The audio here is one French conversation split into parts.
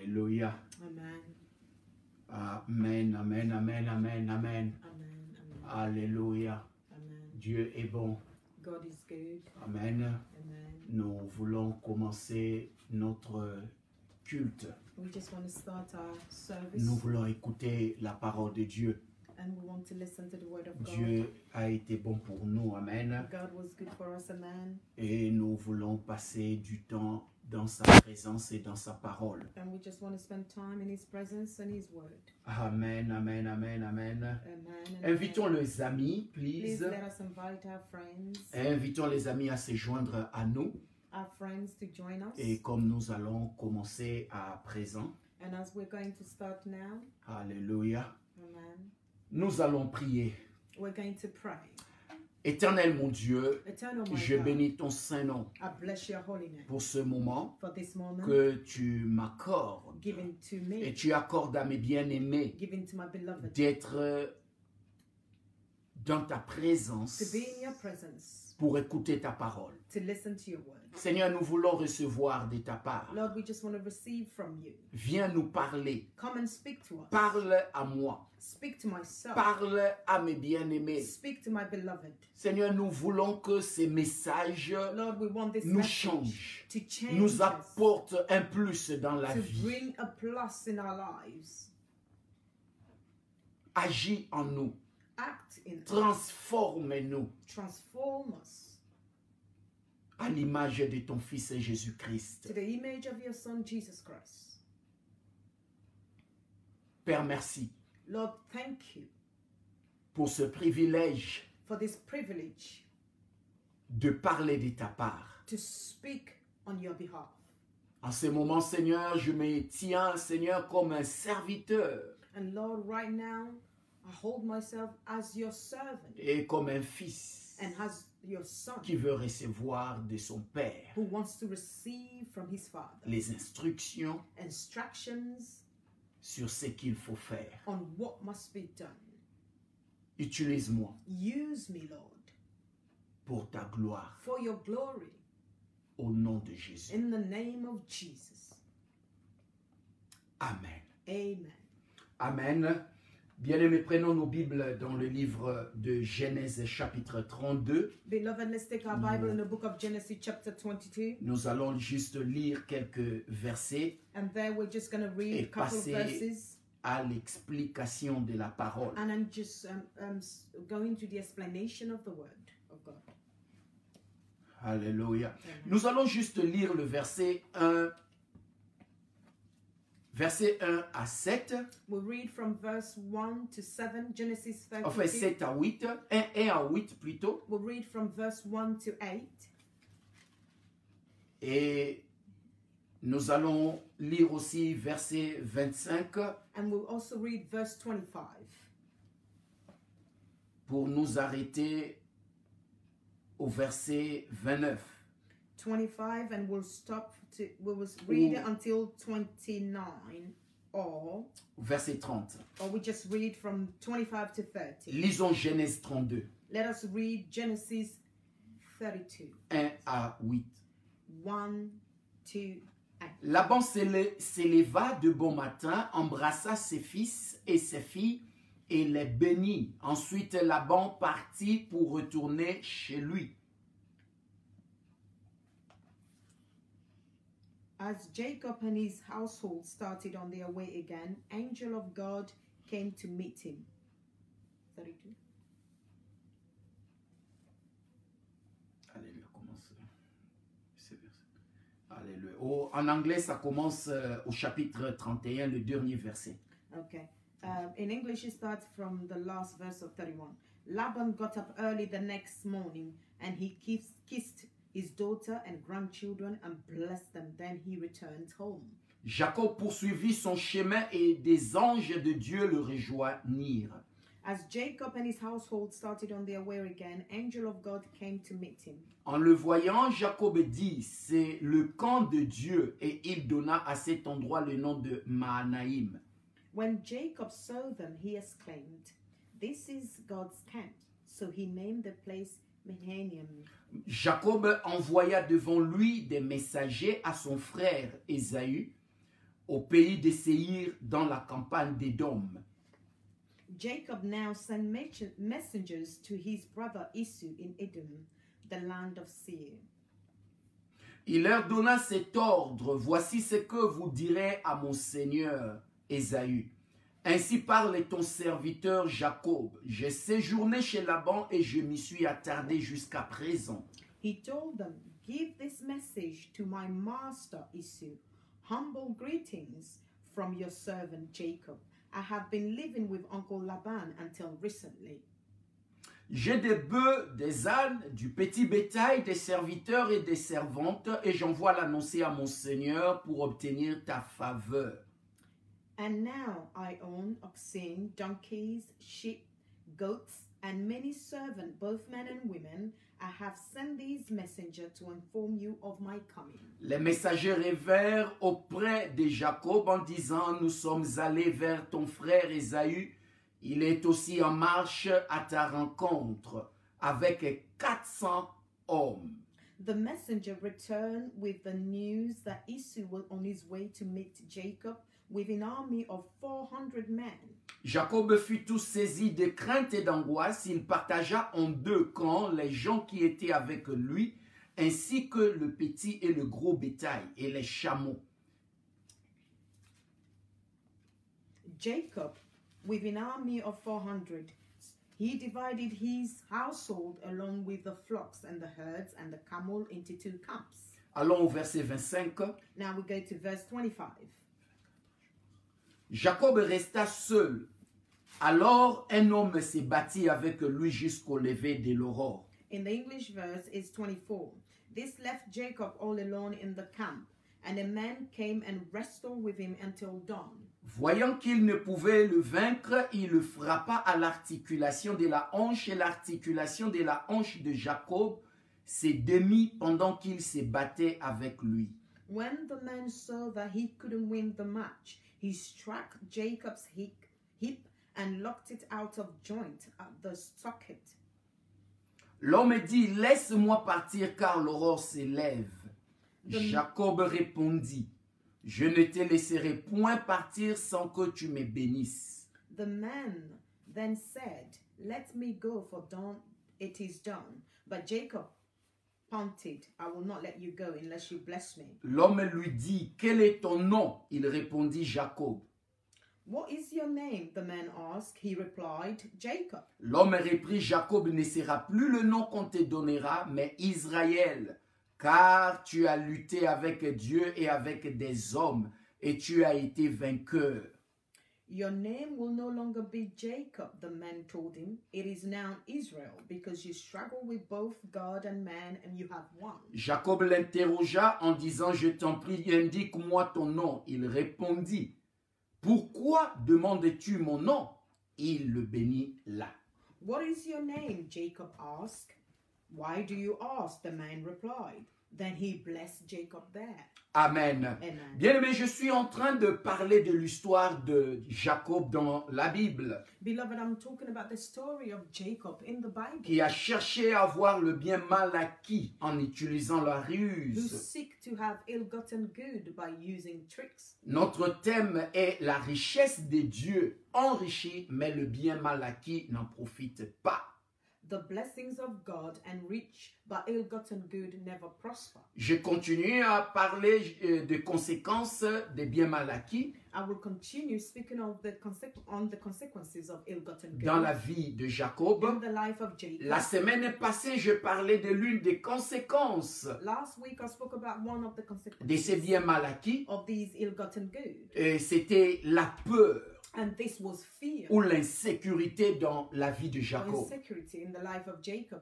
Alléluia. Amen. Amen, amen, amen, amen, amen. Amen. Amen. Alléluia. Amen. Dieu est bon. God is good. Amen. Amen. Nous voulons commencer notre culte. We just want to start our service. Nous voulons écouter la parole de Dieu. And we want to listen to the word of God. Dieu a été bon pour nous. Amen. God was good for us. Amen. Et nous voulons passer du temps dans sa présence et dans sa parole. And we just want to spend time in His presence and His word. Amen, amen, amen, amen. Amen. Invitons les amis, Please please. let us invite our friends, Invitons les amis à se joindre à nous. our friends to join us. Et comme nous allons commencer à présent, And as we're going to start now, alléluia, amen, nous allons prier. we're going to pray. Éternel mon Dieu, Eternal my je God, bénis ton saint nom I bless your holy name pour ce moment for this moment que tu m'accordes given to et me, tu accordes à mes bien-aimés given to my beloved, d'être dans ta to présence be in your presence, pour écouter ta parole. to listen to your word. Seigneur, nous voulons recevoir de ta part. Lord, we just want to receive from you. Viens nous parler. Come and speak to us. Parle à moi. Speak to myself. Parle à mes bien-aimés. Speak to my beloved. Seigneur, nous voulons que ces messages Lord, we want this nous message changent, to change nous us, apportent un plus dans la to vie. bring a plus in our lives. Agis en nous. Act in us. Transforme-nous Transform us à l'image de ton Fils Jésus-Christ. to the image of your Son, Jesus Christ. Père, merci Lord, thank you pour ce privilège for this privilege de parler de ta part. to speak on your behalf. En ce moment, Seigneur, je me tiens, Seigneur, comme un serviteur And Lord, right now, I hold myself as your servant et comme un fils and as your son qui veut recevoir de son Père who wants to receive from his father les instructions instructions sur ce qu'il faut faire. on what must be done. Utilise-moi Use me, Lord, pour ta gloire, for your glory, au nom de Jésus. in the name of Jesus. Amen. Amen. Amen. Bien-aimés, prenons nos Bibles dans le livre de Genèse chapitre 32. Beloved, let's take our Bible in the book of Genesis chapter 22. Nous allons juste lire quelques versets And there we're just going to read et a couple of passer verses à l'explication de la parole. and then just go into the explanation of the word of God. Alléluia. Nous allons juste lire le verset 1 à 7. We'll read from verse 1 to 7, Genesis 32. Enfin, 7 à 8. 1 à 8 plutôt. We'll read from verse 1 to 8. Et nous allons lire aussi verset 25 And we'll also read verse 25 pour nous arrêter au verset 29. 25, and we'll stop to, we will read it until 29, or Verset 30. we just read from 25 to 30. Lisons Genèse 32. Let us read Genesis 32, 1 à 8. 1 to 8. Laban s'éleva de bon matin, embrassa ses fils et ses filles et les bénit. Ensuite, Laban partit pour retourner chez lui. As Jacob and his household started on their way again, angel of God came to meet him. 32. Alléluia, commence ce verset. Alléluia. En anglais, ça commence au chapitre 31, le dernier verset. Okay. In English, it starts from the last verse of 31. Laban got up early the next morning and he kissed his daughter and grandchildren and blessed them. Then he returned home. Jacob poursuivit son chemin et des anges de Dieu le rejoignirent. As Jacob and his household started on their way again, angel of God came to meet him. En le voyant, Jacob dit, c'est le camp de Dieu, et il donna à cet endroit le nom de Mahanaïm. When Jacob saw them, he exclaimed, "This is God's camp." So he named the place Mahanaim. Jacob envoya devant lui des messagers à son frère Ésaü au pays de Séhir dans la campagne d'Édom. Jacob now sent messengers to his brother Esau in Edom, the land of Seir. Il leur donna cet ordre: voici ce que vous direz à mon seigneur Ésaü. Ainsi parle ton serviteur Jacob. J'ai séjourné chez Laban et je m'y suis attardé jusqu'à présent. He told them, give this message to my master Esau. Humble greetings from your servant Jacob. I have been living with Uncle Laban until recently. J'ai des bœufs, des ânes, du petit bétail, des serviteurs et des servantes, et j'envoie l'annoncer à mon Seigneur pour obtenir ta faveur. And now I own oxen, donkeys, sheep, goats, and many servants, both men and women. I have sent these messengers to inform you of my coming. Les messagers revinrent auprès de Jacob en disant: nous sommes allés vers ton frère Ésaü. Il est aussi en marche à ta rencontre avec 400 hommes. The messenger returned with the news that Esau was on his way to meet Jacob with an army of 400 men. Jacob fut tout saisi de crainte et d'angoisse. Il partagea en deux camps les gens qui étaient avec lui, ainsi que le petit et le gros bétail et les chameaux. Jacob, with an army of 400, he divided his household along with the flocks and the herds and the camel into two camps. Allons au verset 25. Now we go to verse 25. Jacob resta seul. Alors un homme s'est battu avec lui jusqu'au lever de l'aurore. In the English verse is 24. This left Jacob all alone in the camp, and a man came and wrestled with him until dawn. Voyant qu'il ne pouvait le vaincre, il le frappa à l'articulation de la hanche, et l'articulation de la hanche de Jacob s'est démis pendant qu'il se battait avec lui. When the man saw that he couldn't win the match, he struck Jacob's hip and locked it out of joint at the socket. L'homme dit: laisse-moi partir car l'aurore s'élève. Jacob répondit: je ne te laisserai point partir sans que tu me bénisses. The man then said, let me go, for dawn it is done. But Jacob panted, I will not let you go unless you bless me. L'homme lui dit: quel est ton nom? Il répondit: Jacob. What is your name? The man asked. He replied, Jacob. L'homme reprit: Jacob ne sera plus le nom qu'on te donnera, mais Israël, car tu as lutté avec Dieu et avec des hommes, et tu as été vainqueur. Your name will no longer be Jacob, the man told him. It is now Israel, because you struggle with both God and man, and you have won. Jacob l'interrogea en disant: je t'en prie, indique-moi ton nom. Il répondit: pourquoi demandes-tu mon nom? Il le bénit là. What is your name? Jacob asked. Why do you ask? The man replied. Then he blessed Jacob there. Amen. Amen. Bien-aimé, je suis en train de parler de l'histoire de Jacob dans la Bible, Beloved, I'm talking about the story of Jacob in the Bible, qui a cherché à avoir le bien mal acquis en utilisant la who ruse. seek to have ill-gotten good by using tricks. Notre thème est la richesse de Dieu enrichie, mais le bien mal acquis n'en profite pas. The blessings of God and rich, but ill-gotten good never prosper. Je continue à parler des conséquences des biens mal acquis I will continue speaking of the consequences of ill-gotten good dans la vie de Jacob. in the life of Jacob. La semaine passée, je parlais de l'une des conséquences Last week I spoke about one of the de ces consequences biens mal acquis. of these ill-gotten good, Et c'était la peur and this was fear ou l'insécurité dans la vie de or Jacob. insecurity in the life of Jacob.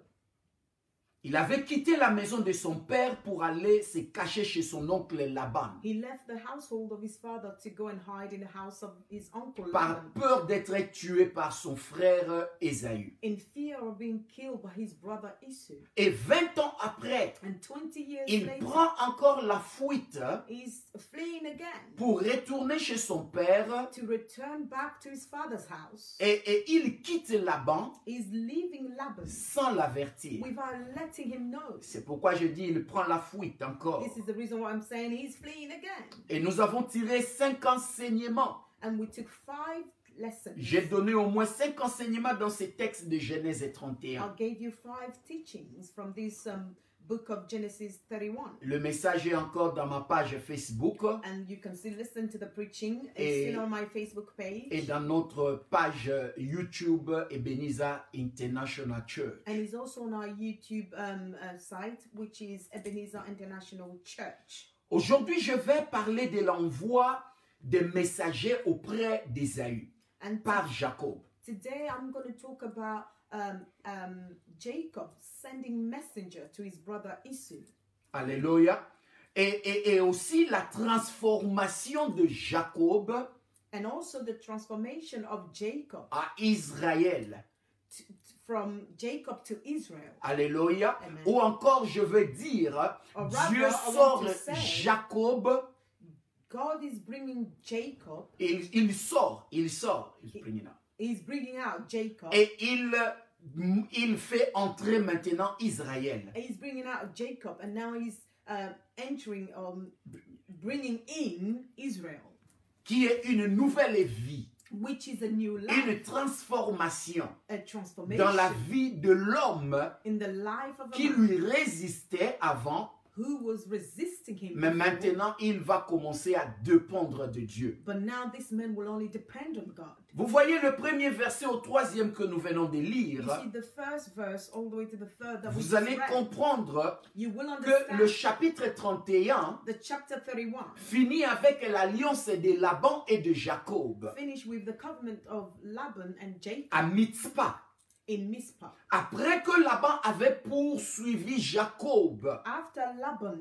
Il avait quitté la maison de son père pour aller se cacher chez son oncle Laban, He left the household of his father to go and hide in the house of his uncle par Laban, peur d'être tué par son frère Ésaü. in fear of being killed by his brother Esau. Et 20 ans après, And 20 years il later, prend encore la fuite he's fleeing again pour retourner chez son père to return back to his father's house. et il quitte Laban He's leaving Laban sans l'avertir. without letting letting him know. C'est pourquoi je dis, il prend la fuite encore. This is the reason why I'm saying he's fleeing again. Et nous avons tiré 5 enseignements. And we took 5 lessons. J'ai donné au moins 5 enseignements dans ces textes de Genèse 31. I gave you 5 teachings from this book of Genesis 31. Le message est encore dans ma page Facebook And you can still listen to the preaching. It's Et- still on my Facebook page. et dans notre page YouTube Ebenezer International Church. And it's also on our YouTube site, which is Ebenezer International Church. Aujourd'hui, je vais parler de l'envoi des messagers auprès d'Ésaü And par Jacob. today I'm going to talk about Jacob sending messenger to his brother Esau. Alléluia. Et aussi la transformation de Jacob And also the transformation of Jacob à Israël. from Jacob to Israel. Alléluia. Amen. Ou encore, je veux dire, Or rather, Dieu I want sort to say- Jacob. God is bringing Jacob, Il sort. He's bringing out. he's bringing out Jacob, Et il fait entrer maintenant Israël. he's bringing out Jacob, and now he's entering, bringing in Israel, Qui est une nouvelle vie. which is a new life, Une transformation a transformation dans la vie de l'homme in the life of a qui man lui résistait avant. who was resisting him Mais before. maintenant, il va commencer à dépendre de Dieu. But now this man will only depend on God. Vous voyez le premier verset au 3e que nous venons de You lire. see the first verse all the way to the third that we Vous just allez read. comprendre You will que understand le chapitre 31 the chapter 31 finit avec l'alliance de Laban et de Jacob finish with the covenant of Laban and Jacob à Mitzpah. in Mizpah. Après que Laban avait poursuivi Jacob After Laban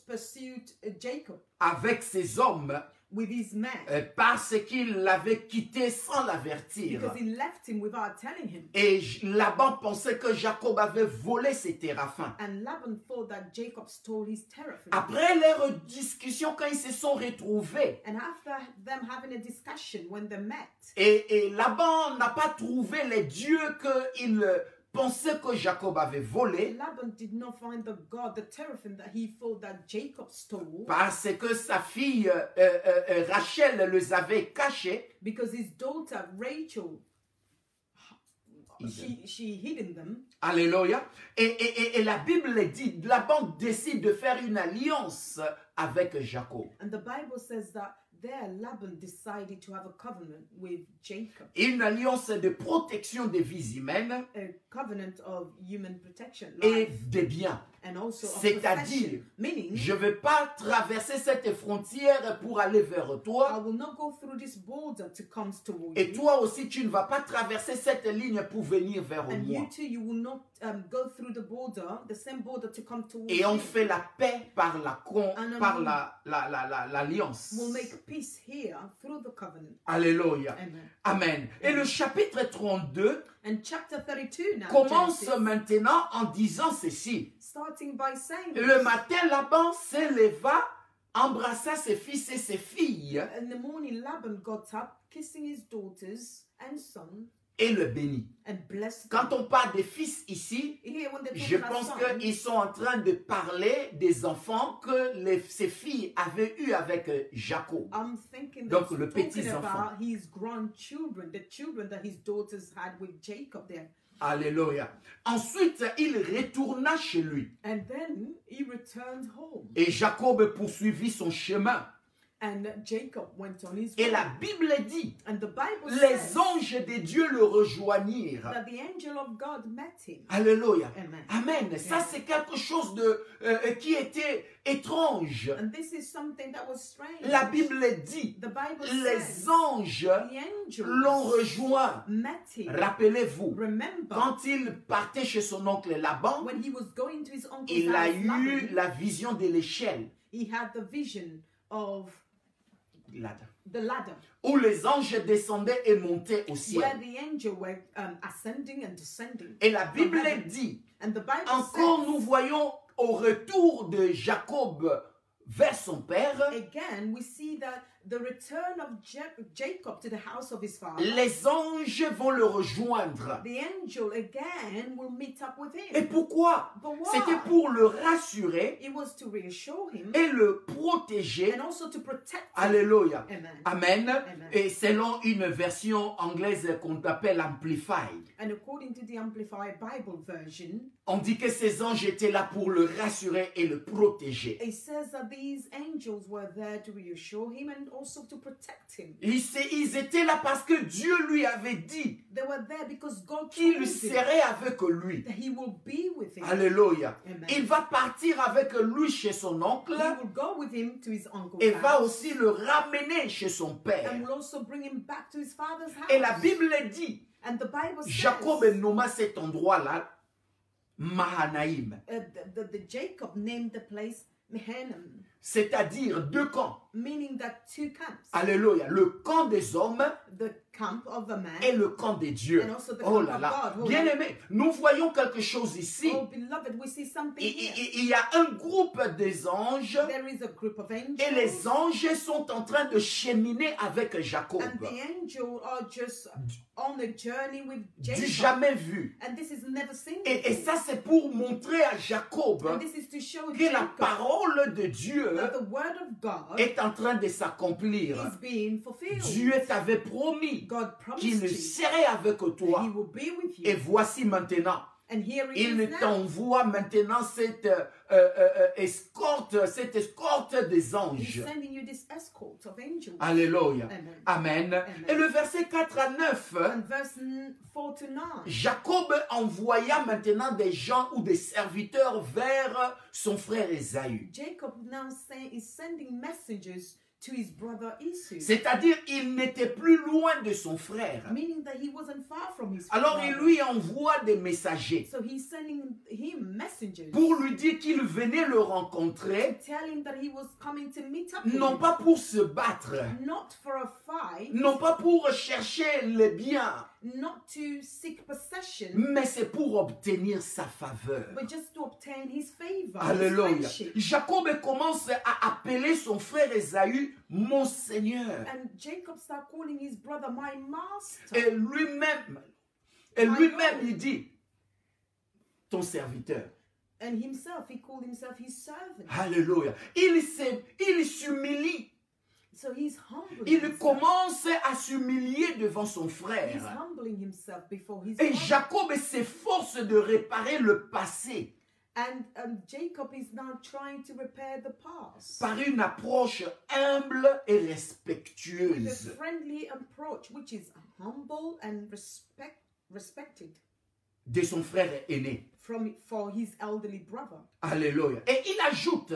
pursued Jacob avec ses hommes with his men parce qu'il l'avait quitté sans l'avertir. because he left him without telling him. Et Laban pensait que Jacob avait volé ses téraphins. And Laban thought that Jacob stole his teraphim. Après leur discussion, quand ils se sont retrouvés, And after them having a discussion when they met, et Laban n'a pas trouvé les dieux qu'il pensait que Jacob avait volés, Laban did not find the God, the teraphim that he thought that Jacob stole, parce que sa fille Rachel les avait cachés. because his daughter Rachel, she hidden them. Alléluia. Et la Bible dit, Laban décide de faire une alliance avec Jacob. And the Bible says that there Laban decided to have a covenant with Jacob, Une alliance de protection des vies humaines a covenant of human protection, et life, des biens. and also of C'est-à-dire, possession. Meaning, je ne vais pas traverser cette frontière pour aller vers I toi. will not go through this border to come toward Et you. toi aussi, tu ne vas pas traverser cette ligne pour venir vers And moi. you too, you will not go through the border, the same border to come towards Et on you. fait la paix par And l'alliance. We'll make peace here through the covenant. Alléluia. Amen. Amen. Et le chapitre 32 And chapter 32 now, commence Genesis, maintenant en disant ceci. starting by saying Le this. matin, Laban s'éleva, embrassa ses fils et ses filles In the morning, Laban got up, kissing his daughters and son, et le bénit. and blessed Quand them. on parle des fils ici, Here, when they're je talking about pense sons, qu'ils sont en train de parler des enfants que ses filles avaient eus avec Jacob. I'm thinking Donc, that le talking petits-enfants. about his grandchildren, the children that his daughters had with Jacob there. Alléluia. Ensuite, il retourna chez lui. And then he returned home. Et Jacob poursuivit son chemin. And Jacob went on his Et way. la Bible dit, And the Bible les says anges de Dieu le rejoignirent. that the angel of God met him. Alléluia. Amen. Amen. Ça, c'est quelque chose qui était étrange. And this is something that was strange. La Bible dit, The Bible les says anges the angels l'ont rejoint. met him. Rappelez-vous, Remember, quand il partait chez son oncle Laban, when he was going to his uncle's il a house, eu Laban, la vision de l'échelle. he had the vision of Là, the ladder, où les anges descendaient et montaient au where ciel. the angel were ascending and descending. Et la Bible from heaven. dit, And the Bible encore nous says, voyons au retour de Jacob vers son père, again, we see that the return of Jacob to the house of his father, les anges vont le rejoindre. the angel again will meet up with Et him. pourquoi? But why? C'était pour le rassurer It was to reassure him et le protéger. and also to protect him. Alléluia. Amen. Amen. Amen. Et selon une version anglaise qu'on appelle Amplified, And according to the Amplified Bible version, on dit que ces anges étaient là pour le rassurer et le protéger. it says that these angels were there to reassure him and also to protect him. Ils étaient là parce que Dieu lui avait dit They were there because God qu'il told him serait avec lui. that he will be with him. Alléluia. Amen. Il va partir avec lui chez son oncle He will go with him to his uncle's et va house aussi le ramener chez son père. and will also bring him back to his father's house. Et la Bible dit, And the Bible says Jacob nomma cet endroit-là Mahanaïm, the Jacob named the place Mahanaim, c'est-à-dire deux camps. meaning that two camps, Alléluia. Le camp des hommes the camp of a man et le camp des dieux. and also the Oh camp là of là. God. Bien aimé, nous voyons quelque chose ici. Oh, beloved, we see something here. Il y a un groupe des anges There is a group of angels, et les anges sont en train de cheminer avec Jacob. and the angels are just on a journey with Du Jacob. jamais vu. And this is never seen Et before. ça, c'est pour montrer à Jacob And this is to show que la Jacob parole de Dieu that the word of God est en train de s'accomplir. is being fulfilled. Dieu t'avait promis God promised qu'il you serait avec that toi. he will be with you. Et voici maintenant, And here he il is now. t'envoie maintenant cette escorte des He's anges. sending you this escort of angels. Alléluia. Amen. Amen. Amen. Et le verset 4 à 9, And verse 4 to 9. Jacob envoya maintenant des gens ou des serviteurs vers son frère Ésaü. Jacob now is sending messengers to his brother Esau, C'est-à-dire, il n'était plus loin de son frère. meaning that he wasn't far from his Alors, brother. il lui envoie des messagers So he's sending him messengers pour lui dire qu'il venait le rencontrer, to tell him that he was coming to meet up with non him. pas pour se battre, Not for a fight, non pas pour chercher les biens, not to seek possession, mais c'est pour obtenir sa faveur. but just to obtain his favor, his Alléluia. friendship. Jacob commence à appeler son frère Ésaü mon Seigneur. And Jacob started calling his brother my master. Et lui-même, il dit, ton serviteur. And himself, he called himself his servant. Alléluia. Il s'humilie. So he's humbling Il himself. commence à s'humilier devant son He's frère. humbling himself before his Et brother. Jacob s'efforce de réparer le passé And Jacob is now trying to repair the past par une approche humble et with a respectueuse friendly approach, which is humble and respected de son frère aîné. for his elderly brother. Alléluia. Et il ajoute,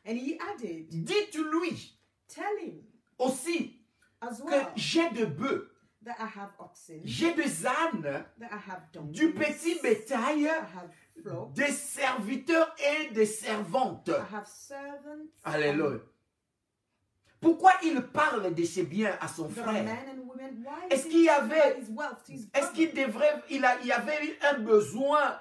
And he added, dites-lui tell him aussi as que well j'ai de bœufs, that I have oxen, j'ai des ânes, that I have donkeys, du petit bétail, I have flocks, des serviteurs et des servantes. I have servants. Alléluia. Pourquoi il parle de ses biens à son There are frère? men and women. Why Est-ce did qu'il y he avait- give his wealth to his Est-ce qu'il brother? devrait, il y avait eu un besoin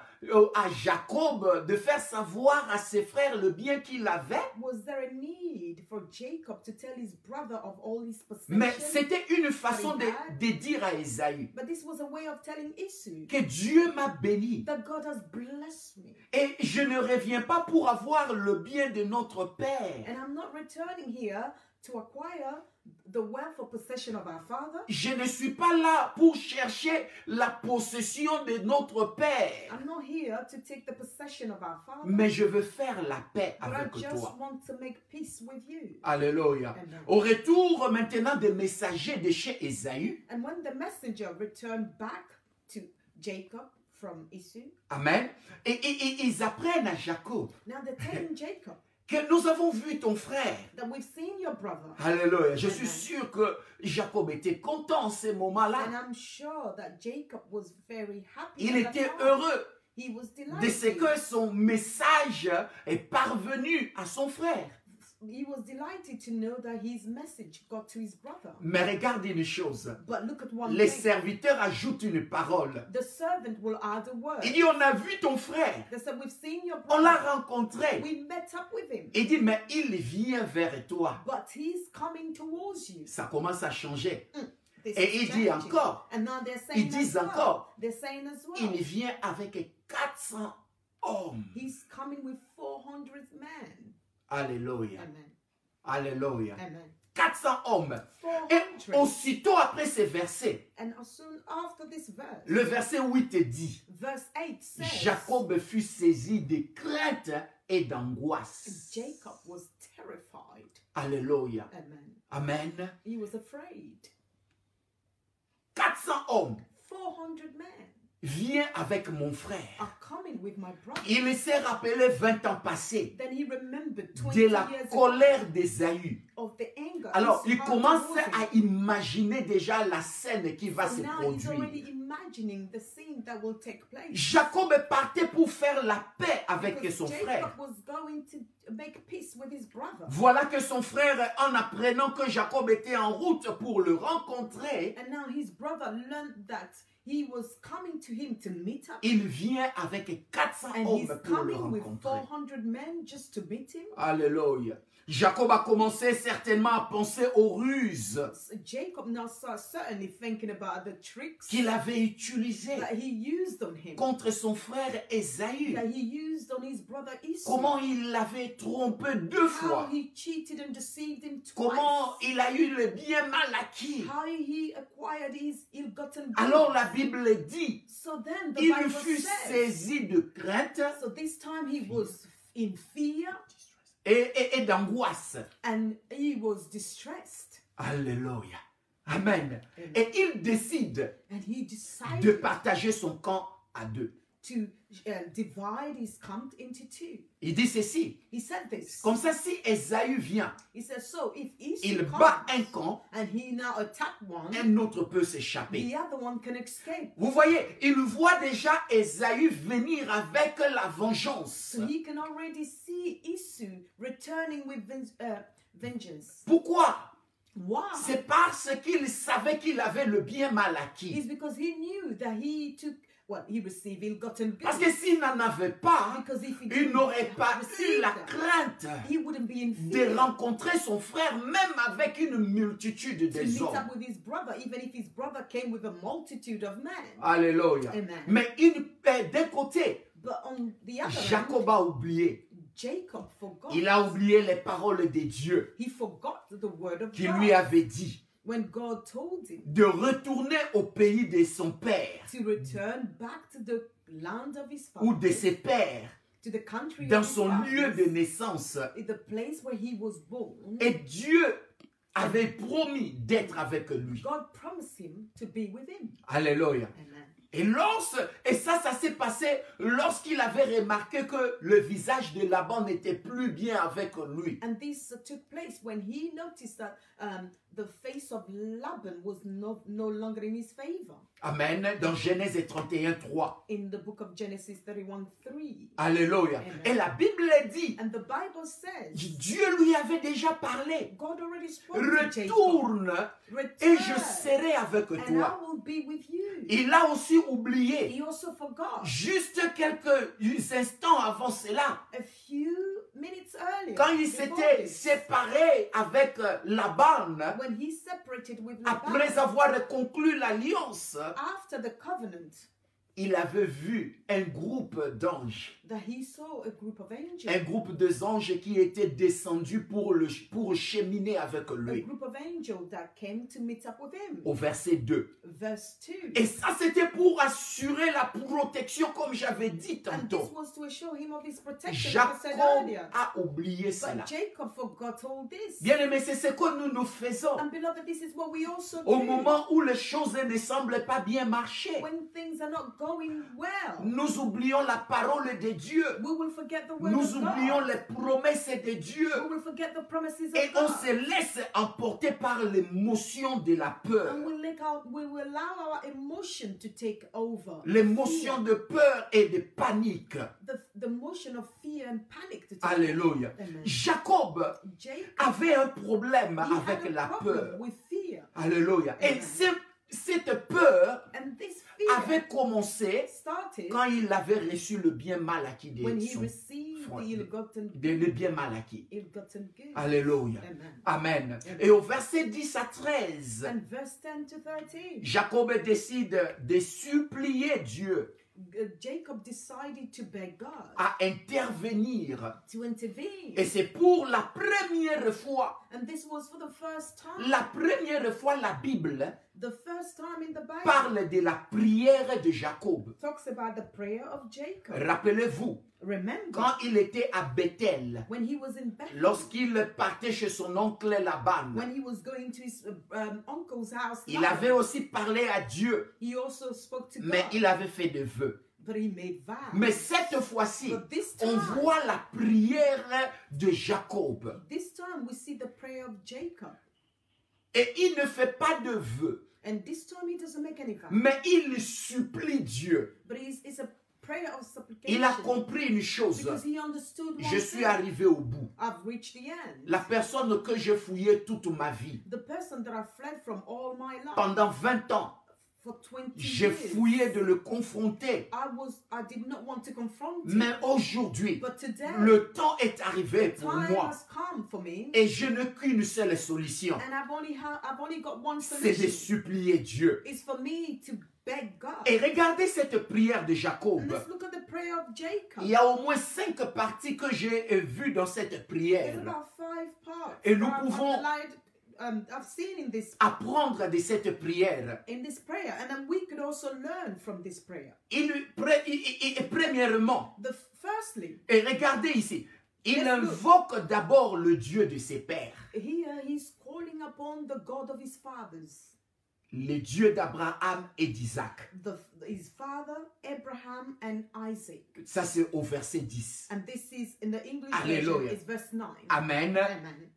à Jacob de faire savoir à ses frères le bien qu'il avait? Was there a need for Jacob to tell his brother of all his Mais possessions? c'était une façon de dire à Ésaü But this was a way of telling Esau que Dieu m'a béni that God has blessed me. et je ne reviens pas pour avoir le bien de notre Père. And I'm not returning here to acquire the wealth or possession of our father. Je ne suis pas là pour chercher la possession de notre Père, I'm not here to take the possession of our father. mais je veux faire la paix But I avec just toi. want to make peace with you. Alléluia. Amen. Au retour maintenant des messagers de chez Ésaü, And when the messenger returned back to Jacob from Esau, amen, et ils apprennent à Jacob now they're telling Jacob que nous avons vu ton frère. that we've seen your brother. Alléluia. Je suis Amen. sûr que Jacob était content en ce And moment-là. I'm sure that Jacob was very happy. Il at that était time. heureux He was de ce delighted que son message est parvenu à son frère. he was delighted to know that his message got to his brother. Mais regarde une chose. But look at one Les thing. serviteurs ajoutent une parole. The servant will add a word. Il dit, on a vu ton frère. They said, we've seen your On l'a brother. rencontré. We met up with him. Il dit, mais il vient vers toi. But he's coming towards you. Ça commence à changer. This Et is il dit changing. encore. And now they're Ils saying disent as well. encore. They're saying as well. Il vient avec 400 hommes. He's coming with 400 men. Alléluia. Amen. Alléluia. Amen. 400 hommes. Et 400. aussitôt après ces versets, And as soon after this verse, le verset 8 dit, verse 8 says, Jacob fut saisi de crainte et d'angoisse. Jacob was terrified. Alléluia. Amen. Amen. He was afraid. 400 hommes 400 men viennent avec mon frère. are coming with my brother. Il s'est rappelé 20 ans passés Then he remembered 20 de la years colère d'Ésaü. of the anger. Alors, his il heart commence towards him. à imaginer déjà la scène qui va So se now he's already produire. imagining the scene that will take place. Jacob partait pour faire la paix avec Because son Jacob frère. was going to make peace with his brother. Voilà que son frère, en apprenant que Jacob était en route pour le rencontrer, And now his brother learned that he was coming to him to meet up. il vient avec 400 And he's hommes pour le coming with rencontrer. 400 men just to meet him. Alléluia. Jacob a commencé certainement à penser aux ruses So Jacob now starts certainly thinking about the tricks qu'il avait utilisées that he used on him, contre son frère Ésaü. that he used on his brother Esau. Comment il l'avait trompé 2 How fois. he cheated and deceived him twice. Comment il a eu le bien mal acquis. How he acquired his ill-gotten Alors goods. la Bible dit, So then the il Bible fut says, saisi de crainte so this time he was in fear et d'angoisse. and he was distressed. Alléluia. Amen. Et il décide And he de decided partager son camp à 2. to divide his camp into two. Il dit ceci. He said this. Comme ça, si Ésaü vient, He said, so if Esau il comes bat un camp, and he now attack one, un autre peut s'échapper. the other one can escape. Vous voyez, il voit déjà Ésaü venir avec la vengeance. So he can already see Esau returning with vengeance. Pourquoi? Why? C'est parce qu'il savait qu'il avait le bien mal It's acquis. because he knew that he took what he received ill-gotten Parce goods. que s'il n'en avait pas, Because if he il didn't n'aurait pas eu receive la them, crainte he wouldn't be in de fear rencontrer son frère, même avec une multitude to de meet hommes. up with his brother, even if his brother came with a multitude of men. Alléluia. Amen. Mais d'un côté, But on the other hand, Jacob a oublié. Jacob forgot. Il a oublié les paroles de Dieu He forgot the word of qui God. lui avait dit When God told him de retourner au pays de son père to return back to the land of his ou de father, ses pères to the country dans of his son lieu de fathers, naissance. in the place where he was born. Et Dieu avait promis d'être avec lui. God promised him to be with him. Alléluia. Amen. Et ça s'est passé lorsqu'il avait remarqué que le visage de Laban n'était plus bien avec lui. And this took place when he noticed that the face of Laban was no longer in his favor. Amen. Dans Genèse 31:3. In the book of Genesis 31:3. Alléluia. Amen. Et la Bible dit, And the Bible says, Dieu lui avait déjà parlé. God already spoke to Jacob. Retourne Return, et je serai avec and I toi. will be with you. Il a aussi oublié, He also forgot juste quelques instants avant cela, a few minutes earlier, quand il before s'était this, séparé avec Laban, when he separated with Laban, après avoir conclu l'alliance, after the covenant, il avait vu un groupe d'anges. that he saw a group of angels. Un groupe d'anges qui était descendu pour cheminer avec A lui. group of angels that came to meet up with him. Au verset 2. Verse 2. Et ça, c'était pour assurer la protection, comme j'avais dit And this tantôt. was to assure him of his protection, like I said Jacob earlier. a oublié cela. But Jacob forgot all this. Bien aimé, c'est ce que nous faisons. And beloved, this is what we also Au do. moment où les choses ne semblent pas bien marcher. When things are not going well. Nous oublions la parole de Dieu. We will forget the word Nous of oublions God. les promesses de Dieu. We will forget the promises Et of on God. se laisse emporter par l'émotion de la peur. And we will allow our emotion to take over. L'émotion de peur et de panique. The emotion of fear and panic to take Alléluia. over. Amen. Jacob Jacob avait un problème he avec had a la problem peur. with fear. Alléluia. Et Amen. cette peur And this fear avait commencé started quand il avait reçu le bien mal acquis de when he son received front, the ill-gotten le bien mal acquis. goods. Alléluia. Amen. Amen. Et au verset 10 à 13, And verse 10 to 13, Jacob décide de supplier Dieu Jacob decided to beg God à intervenir. to intervene. Et c'est pour la première fois, And this was for the first time. la première fois la Bible The first time in the Bible parle de la prière de Jacob. talks about the prayer of Jacob. Rappelez-vous, Remember, quand il était à Bethel, when he was in Bethel, lorsqu'il partait chez son oncle Laban, when he was going to his uncle's house, il avait aussi parlé à Dieu, he also spoke to mais God, il avait fait des vœux. but he made vows. Mais cette fois-ci, But this on time, voit la prière de Jacob. this time we see the prayer of Jacob. Et il ne fait pas de vœux, And this time he doesn't make any vows, mais il supplie Dieu. but it's a prayer of supplication. Il a compris une chose. Because he understood one Je suis thing. arrivé au bout. I've reached the end. La personne que j'ai fouillée toute ma vie, The person that I fled from all my life pendant 20 ans, for 20 j'ai years. fouillé de le confronter. I did not want to confront him. Mais aujourd'hui, But today, le temps est arrivé the pour time moi. has come for me. Et je n'ai qu'une seule solution. And I've only got one C'est de solution. supplier Dieu. It's for me to beg God. Et regardez cette prière de And Jacob. let's look at the prayer of Jacob. Il y a au moins 5 parties que j'ai vues dans cette There's prière. about 5 parts. Et nous that I've pouvons I've seen in this apprendre de cette prière. prayer, and then we could also learn from this prayer. Premièrement, Firstly, et regardez ici, il Let's look. invoque d'abord le Dieu de ses pères, here he's calling upon the God of his fathers, le Dieu d'Abraham et d'Isaac. his father Abraham and Isaac. Ça c'est au verset 10. And this is in the English Alléluia. version. It's verse 9. Amen. Amen.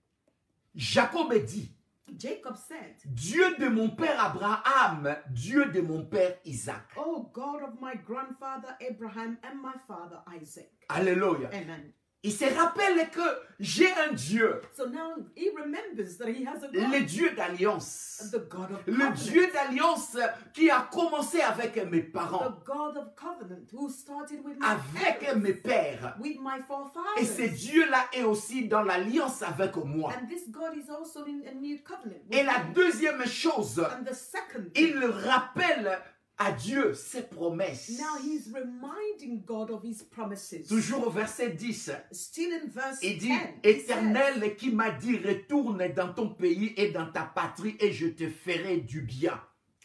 Jacob dit, Jacob said, Dieu de mon père Abraham, Dieu de mon père Isaac. "Oh God of my grandfather Abraham and my father Isaac." Alléluia. Amen. Il se rappelle que j'ai un Dieu, So now he remembers that he has a le God, Dieu d'alliance. the God of Le covenant, Dieu d'alliance qui a commencé avec mes the parents, God of covenant who started with my avec parents, mes pères. with my Et forefathers. ce Dieu-là est aussi dans l'alliance avec moi. And this God is also in a new covenant with Et la me. deuxième chose, And the second thing, il rappelle à Dieu ses promesses. now he's reminding God of his promises. Toujours au verset 10, Still in verse il 10, dit, he says, Éternel qui m'a dit, retourne dans ton pays et dans ta patrie et je te ferai du bien.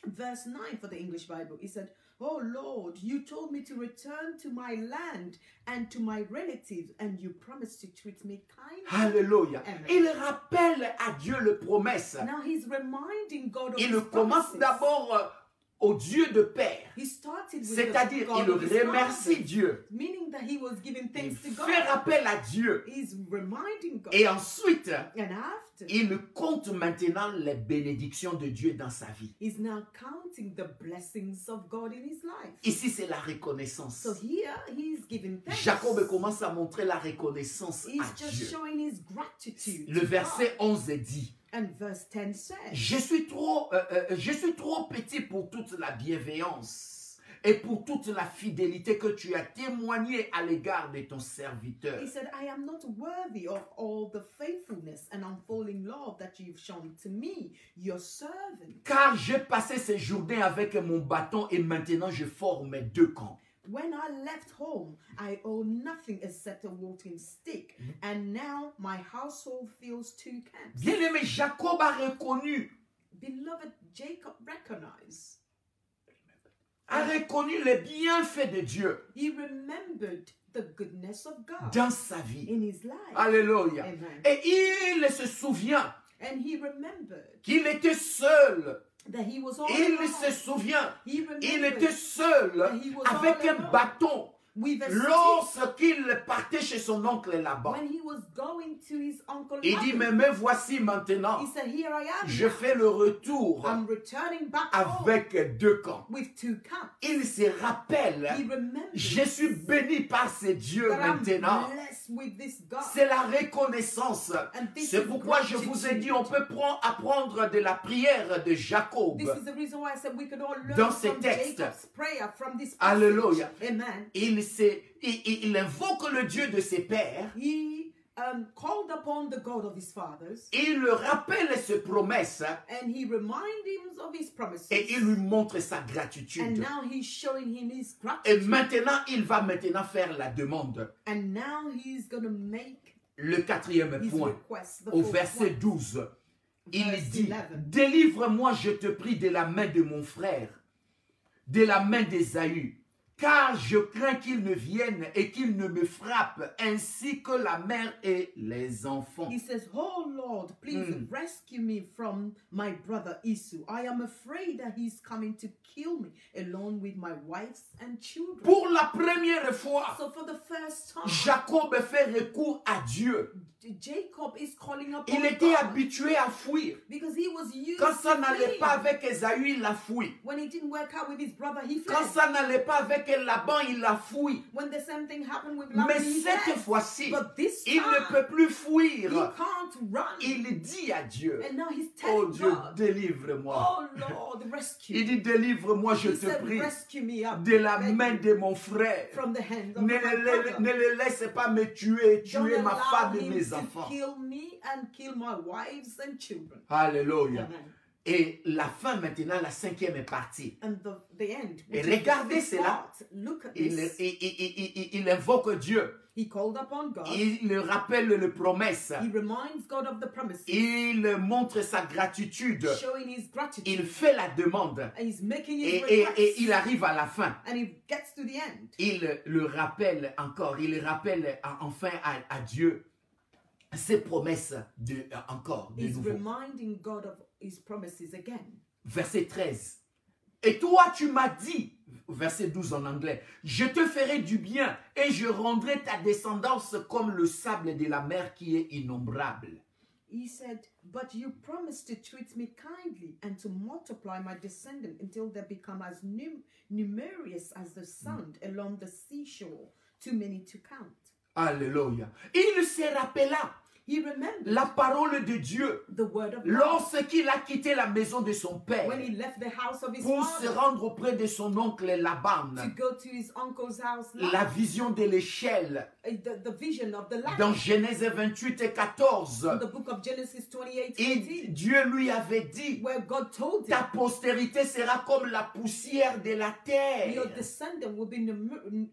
verse 9 for the English Bible, he said, "Oh Lord, you told me to return to my land and to my relatives, and you promised to treat me kindly." Alléluia. Amen. Il rappelle à Dieu les promesses. Now he's reminding God of Il his commence promises. d'abord au Dieu de Père. He started with C'est-à-dire, the God il of his remercie fathers, Dieu. meaning that he was giving Il thanks to fait God. rappel à Dieu. He's reminding God. Et ensuite, And after, il compte maintenant les bénédictions de Dieu dans sa vie. he's now counting the blessings of God in his life. Ici, c'est la reconnaissance. So here he's giving thanks. Jacob commence à montrer la reconnaissance He's à just Dieu. showing his gratitude. Le to verset God. 11 dit, And verse 10 says, je suis trop petit pour toute la bienveillance et pour toute la fidélité que tu as témoignée à l'égard de ton serviteur. he said, "I am not worthy of all the faithfulness and unfolding love that you've shown to me, your servant. Car j'ai passé ces journées avec mon bâton et maintenant je forme 2 camps. When I left home, I owe nothing except a walking stick, and now my household fills 2 camps." Bien-aimé, Jacob a reconnu Beloved, Jacob recognized. les bienfaits de Dieu He remembered the goodness of God dans sa vie. in his life. Alléluia. Amen. Et il se souvient And he remembered qu'il était seul that he was all Il alone. se souvient, He il remembered était seul that he was avec all un alone bâton with a stick lorsqu'il partait chez son oncle là-bas. when he was going to his uncle Il dit, Laban. mais me voici maintenant. He said, here I am. Je fais le retour I'm returning back home avec 2 camps. with 2 camps. Il se rappelle, He remembers je suis béni par ces dieux that I'm maintenant. blessed with this God. C'est la reconnaissance. And this C'est is pourquoi je vous ai dit, on peut apprendre de la prière de Jacob. This is the reason why I said we could all learn Dans ces from textes. Jacob's prayer, from this passage. Alléluia. Amen. Il invoque le Dieu de ses pères. He called upon the God of his fathers, Il le rappelle ses promesses and he reminded him of his promises. et il lui montre sa And gratitude. now he's showing him his Et gratitude. maintenant, il va maintenant faire la demande. And now he's going to make Le 4e his point, request. The au fourth verset one. 12, il Verse dit, 11. délivre-moi, je te prie, de la main de mon frère, de la main d'Ésaü, car je crains qu'il ne vienne et qu'il ne me frappe, ainsi que la mère et les enfants. He says, oh Lord, please rescue me from my brother Esau. I am afraid that he's coming to kill me along with my wives and children. Pour la première fois, So for the first time, Jacob fait recours à Dieu. Jacob is calling upon Il était God habitué à fuir. because he was used Quand ça to n'allait fleeing. pas avec Ésaü, il a fui. When it didn't work out with his brother, he fled. Quand ça n'allait pas avec Laban, il a fui. When the same thing happened with Mais Laban, he cette fled. fois-ci, But this il ne time, peut plus he fuir. can't run. Il dit à Dieu, And now he's oh telling Dieu, God, délivre-moi. oh Lord, rescue Il me. dit, délivre-moi, je He te said, prie, rescue me up de la beg main you, de mon frère. from the hands of Ne my brother. le laisse pas me tuer, Don't tuer ma allow femme et him mes to enfants. kill me and kill my wives and children. Alléluia. Amen. Et la fin maintenant, la 5e est partie. And the end. Et which is regardez the cela. part. Look at this. Il invoque Dieu. He called upon God. Il le rappelle les promesses. He reminds God of the promises, Il montre sa gratitude. showing his gratitude. Il fait la demande. And he's making his Et request. il arrive à la fin. And he gets to the end. Il le rappelle encore. Il rappelle enfin à Dieu ses promesses encore de He's nouveau. reminding God of his promises again. Verset 13. Et toi, tu m'as dit, verset 12 en anglais, je te ferai du bien et je rendrai ta descendance comme le sable de la mer qui est innombrable. He said, but you promised to treat me kindly and to multiply my descendants until they become as numerous as the sand along the seashore, too many to count. Alléluia. Il se rappela He remembered la parole de Dieu the word of God lorsqu'il a quitté la maison de son père when he left the house of his pour se father rendre auprès de son oncle Laban. to go to his uncle's house. La vision de l'échelle The vision of the dans ladder. Genèse 28 et 14. In the book of Genesis 28, Et Dieu lui avait dit, where God told ta him, postérité sera comme la poussière de la terre. your descendant will be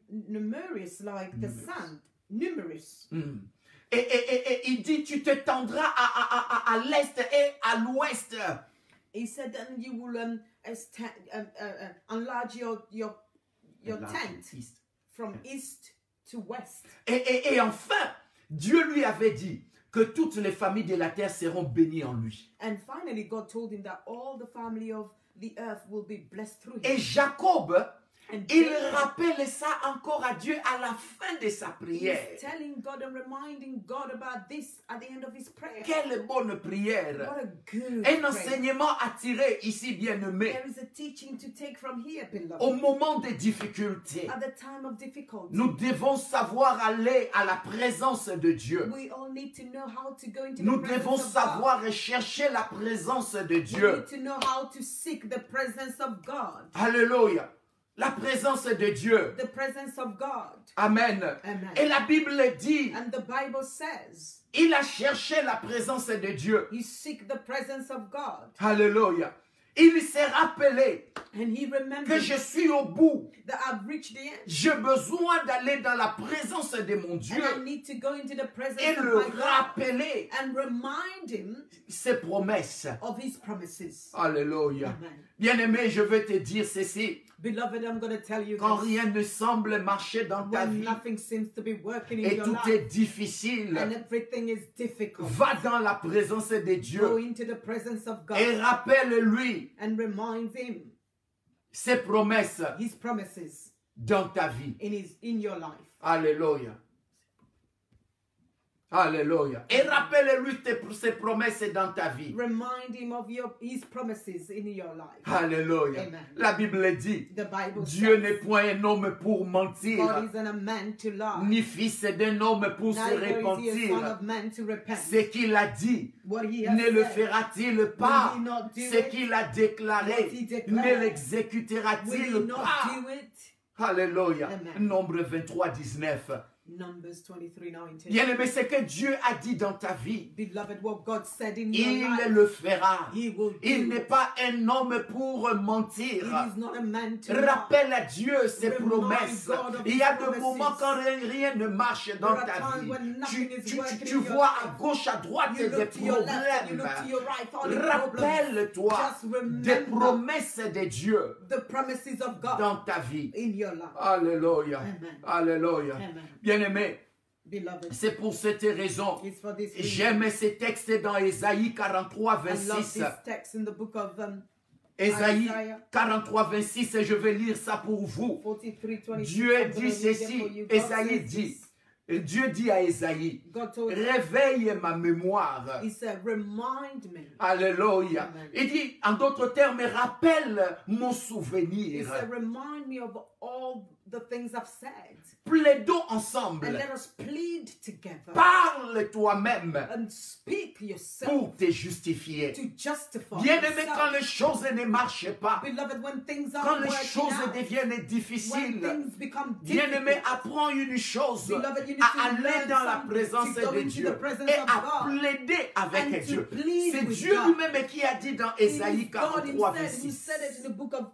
numerous like the sand. Numerous. Et il dit, tu te tendras à l'est et à l'ouest. He said, then you will enlarge your tent from east to west. Et enfin, Dieu lui avait dit que toutes les familles de la terre seront bénies en lui. And finally, God told him that all the family of the earth will be blessed through him. Et Jacob, And il Jacob rappelle ça encore à Dieu à la fin de sa prière. is telling God and reminding God about this at the end of his prayer. Quelle bonne prière. What a good Un prayer. enseignement à tirer ici, bien-aimé, There is a teaching to take from here, beloved. au moment des difficultés. At the time of difficulty, Nous devons savoir aller à la présence de Dieu. we all need to know how to go into Nous the devons presence of God. savoir chercher la présence de We Dieu. need to know how to seek the presence of God. Alléluia. La présence de Dieu. The presence of God. Amen. Amen. Et la Bible dit, And the Bible says, il a cherché la présence de Dieu. you seek the presence of God. Alléluia. Il s'est rappelé And he que remembered je suis au bout. that I've reached the end. J'ai besoin d'aller dans la présence de mon Dieu And I need to go into the presence et of le my God rappeler and remind him ses promesses. of his promises. Alléluia. Amen. Bien-aimé, je vais te dire ceci. Beloved, I'm going to tell you Quand this. rien ne semble marcher dans ta When vie nothing seems to be working in et your tout life est difficile, and everything is difficult, va dans la présence de go Dieu into the presence of God et rappelle-lui and remind him ses promesses his promises dans ta vie. in your life. Alléluia. Alléluia. Et rappelle-lui ses promesses dans ta vie. Remind him of his promises in your life. Alléluia. Amen. La Bible dit, The Bible Dieu says n'est point un homme pour mentir, God isn't a man to lie, ni fils d'un homme pour se neither is he a son repentir. of man to repent. Ce qu'il a dit, What he has ne le said, fera-t-il pas? Will he not do Ce it? qu'il a déclaré, What he declared, ne will he l'exécutera-t-il not pas? do it? Alléluia. Amen. Nombre 23, 19. Numbers 23:19. Bien-aimé, ce que Dieu a dit dans ta vie, Beloved, what God said in il your life, le fera. he will do Il n'est it. pas un homme pour mentir. He is not a man to lie. Rappelle à Dieu ses Remind promesses. God of Il y a his des promises. moments quand rien ne marche dans There are ta times vie. when nothing is working Tu in your vois à life. gauche, à droite You des look to your left and you look to problèmes. your right, all the problems. Rappelle-toi Just remember des promesses de Dieu the promises of God dans ta vie. in your life. Alléluia. Amen. Alléluia. Amen. Bien-aimé, Beloved, c'est pour cette raison. it's for this reason. J'aime ces textes dans Ésaïe 43, I love 26. this text in the book of Ésaïe Isaiah 43, 26, et je vais lire ça pour vous. 43:26. Dieu I'm gonna dit read it for ceci, you. God Ésaïe says dit, this. Dieu dit à Ésaïe, God told réveille ma mémoire. He said, remind me. Alléluia. Amen. Il dit, en d'autres termes, rappelle mon He souvenir. said, remind me of all the things I've said. Plaidons And ensemble. let us plead together. Parle toi-même And speak yourself pour te justifier. to justify Bien-aimé, quand yourself. les choses ne marchent pas, Beloved, when things quand aren't les working choses out, deviennent when difficiles, things become bien-aimé, difficult, apprends une chose, Beloved, you need à to aller learn dans la something, présence to go de into Dieu the presence et of à God plaider avec and to Dieu. plead C'est with Dieu God. lui-même qui a dit dans It is Ésaïe God 43, himself who 26. said it in the book of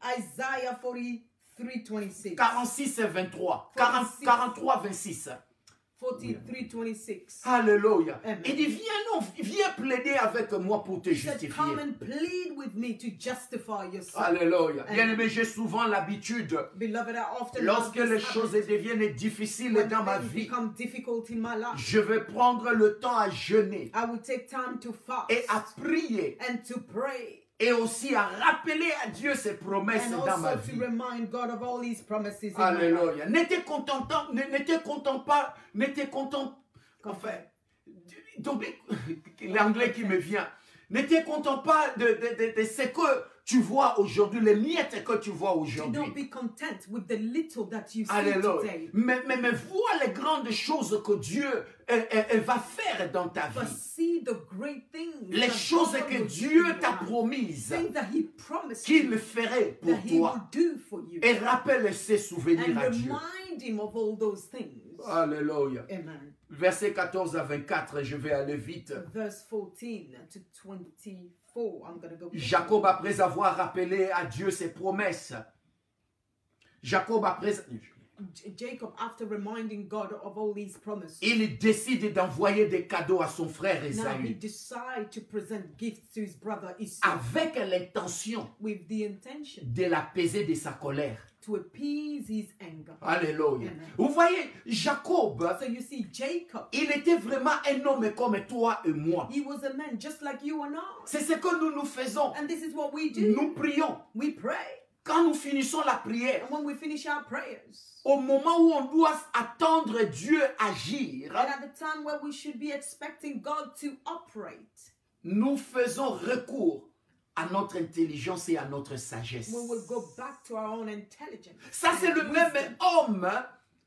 Isaiah 43:26. 46 et 23. 46. 43, 26. 43:26. Alléluia. Amen. Il dit, viens plaider avec moi pour te He said, justifier. come and plead with me to justify yourself. Alléluia. Amen. Bien-aimé, j'ai souvent l'habitude, Beloved, I often lorsque have les this choses habit. deviennent difficiles When dans ma things vie, become difficult in my life, je vais prendre le temps à jeûner I will take time to fast et à prier and to pray et aussi à rappeler à Dieu ses promesses and dans ma also to vie. remind God of all his promises in my life. Alléluia. N'étais content, enfin, donc, l'anglais qui me vient, n'étais content pas de ce que tu vois aujourd'hui, les miettes que tu vois Do not aujourd'hui. be content with the little that you see Alléluia. today, Mais vois les grandes choses que Dieu va faire dans ta but vie. see the great things Les that choses God que will do Dieu in your t'a life. promises, Things that he promised qu'il you, ferait pour that he toi. will do for you, Et rappelle ses souvenirs and à Dieu. remind him of all those things. Alléluia. Amen. Verset 14 à 24, je vais aller vite. Verse 14 to 24. I'm going to go. Jacob, après avoir rappelé à Dieu ses promesses, Jacob, Jacob, after reminding God of all these promises, il décide d'envoyer des cadeaux à son frère now he Esaü decides to present gifts to his brother Esau avec l'intention with the intention de l'apaiser de sa colère. to appease his anger. Alléluia. Amen. Vous voyez, Jacob, So you see, Jacob, il était vraiment un homme comme toi et moi. he was a man just like you and I. C'est ce que nous faisons. And this is what we do. Nous prions. We pray. Quand nous finissons la prière, And when we finish our prayers, au moment où on doit attendre Dieu agir, and at the time where we should be expecting God to operate, nous faisons recours à notre intelligence et à notre sagesse. we will go back to our own intelligence. Ça, c'est and le même wisdom. homme